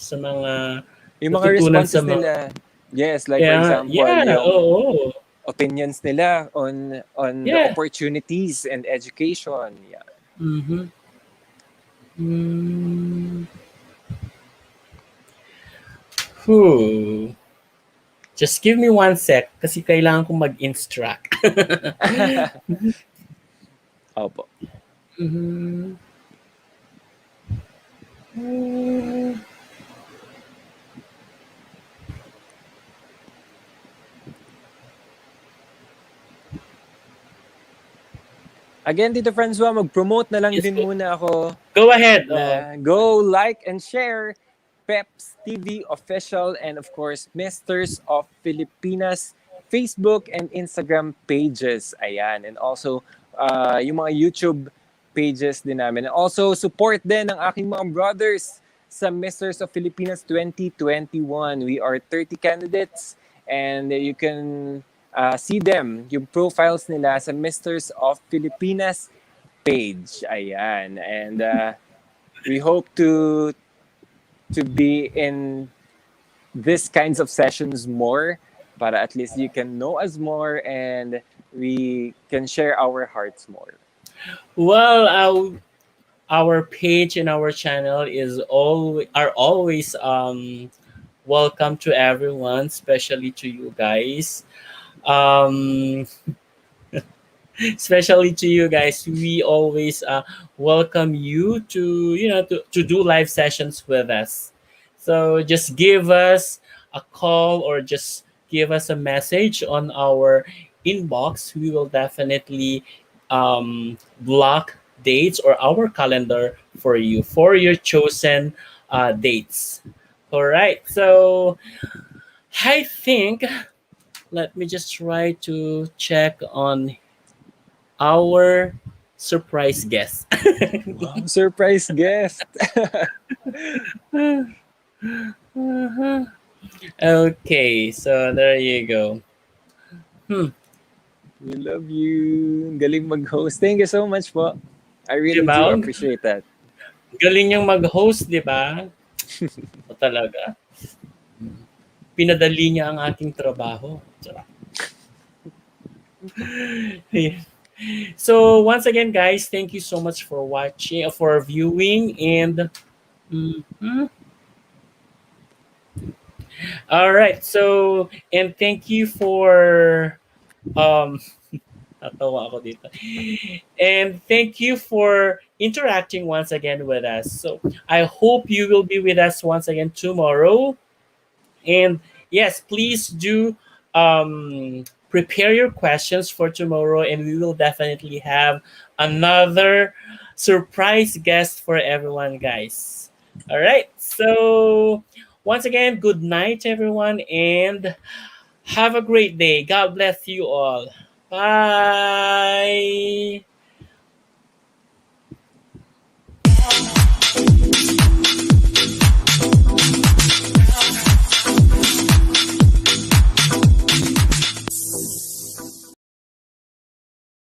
sa mga yung mga responses nila. Yes, like for example, yung opinions nila on the opportunities and education. Yeah. Mm-hmm. Just give me 1 sec kasi kailangan kong mag-instruct. Opo. Mm-hmm. Again, Tito Francois, mag-promote na lang din muna ako. Go ahead. Go like and share Peps TV Official and of course, Misters of Filipinas Facebook and Instagram pages. Ayan. And also, yung mga YouTube pages din namin. And also, support din ng aking mga brothers sa Misters of Filipinas 2021. We are 30 candidates and you can see them, yung profiles nila sa Misters of Filipinas page. Ayan. And we hope to be in these kinds of sessions more para at least you can know us more and we can share our hearts more. Well, our page and our channel are always welcome to everyone, especially to you guys. Especially to you guys, we always welcome you to do live sessions with us. So just give us a call or just give us a message on our inbox. We will definitely block dates or our calendar for you for your chosen dates. All right, so I think let me just try to check on our surprise guest. Wow, surprise guest. Okay, so there you go. We love you. Galing mag-host. Thank you so much po. I really do appreciate that. Galing yung mag-host, di ba? O talaga. Pinadali niya ang aking trabaho. So once again, guys, thank you so much for watching, for viewing, and all right. So and thank you for natawa ako dito. And thank you for interacting once again with us. So I hope you will be with us once again tomorrow. And yes, please do prepare your questions for tomorrow, and we will definitely have another surprise guest for everyone, guys. All right. So once again, good night, everyone, and Have a great day. God bless you all. Bye.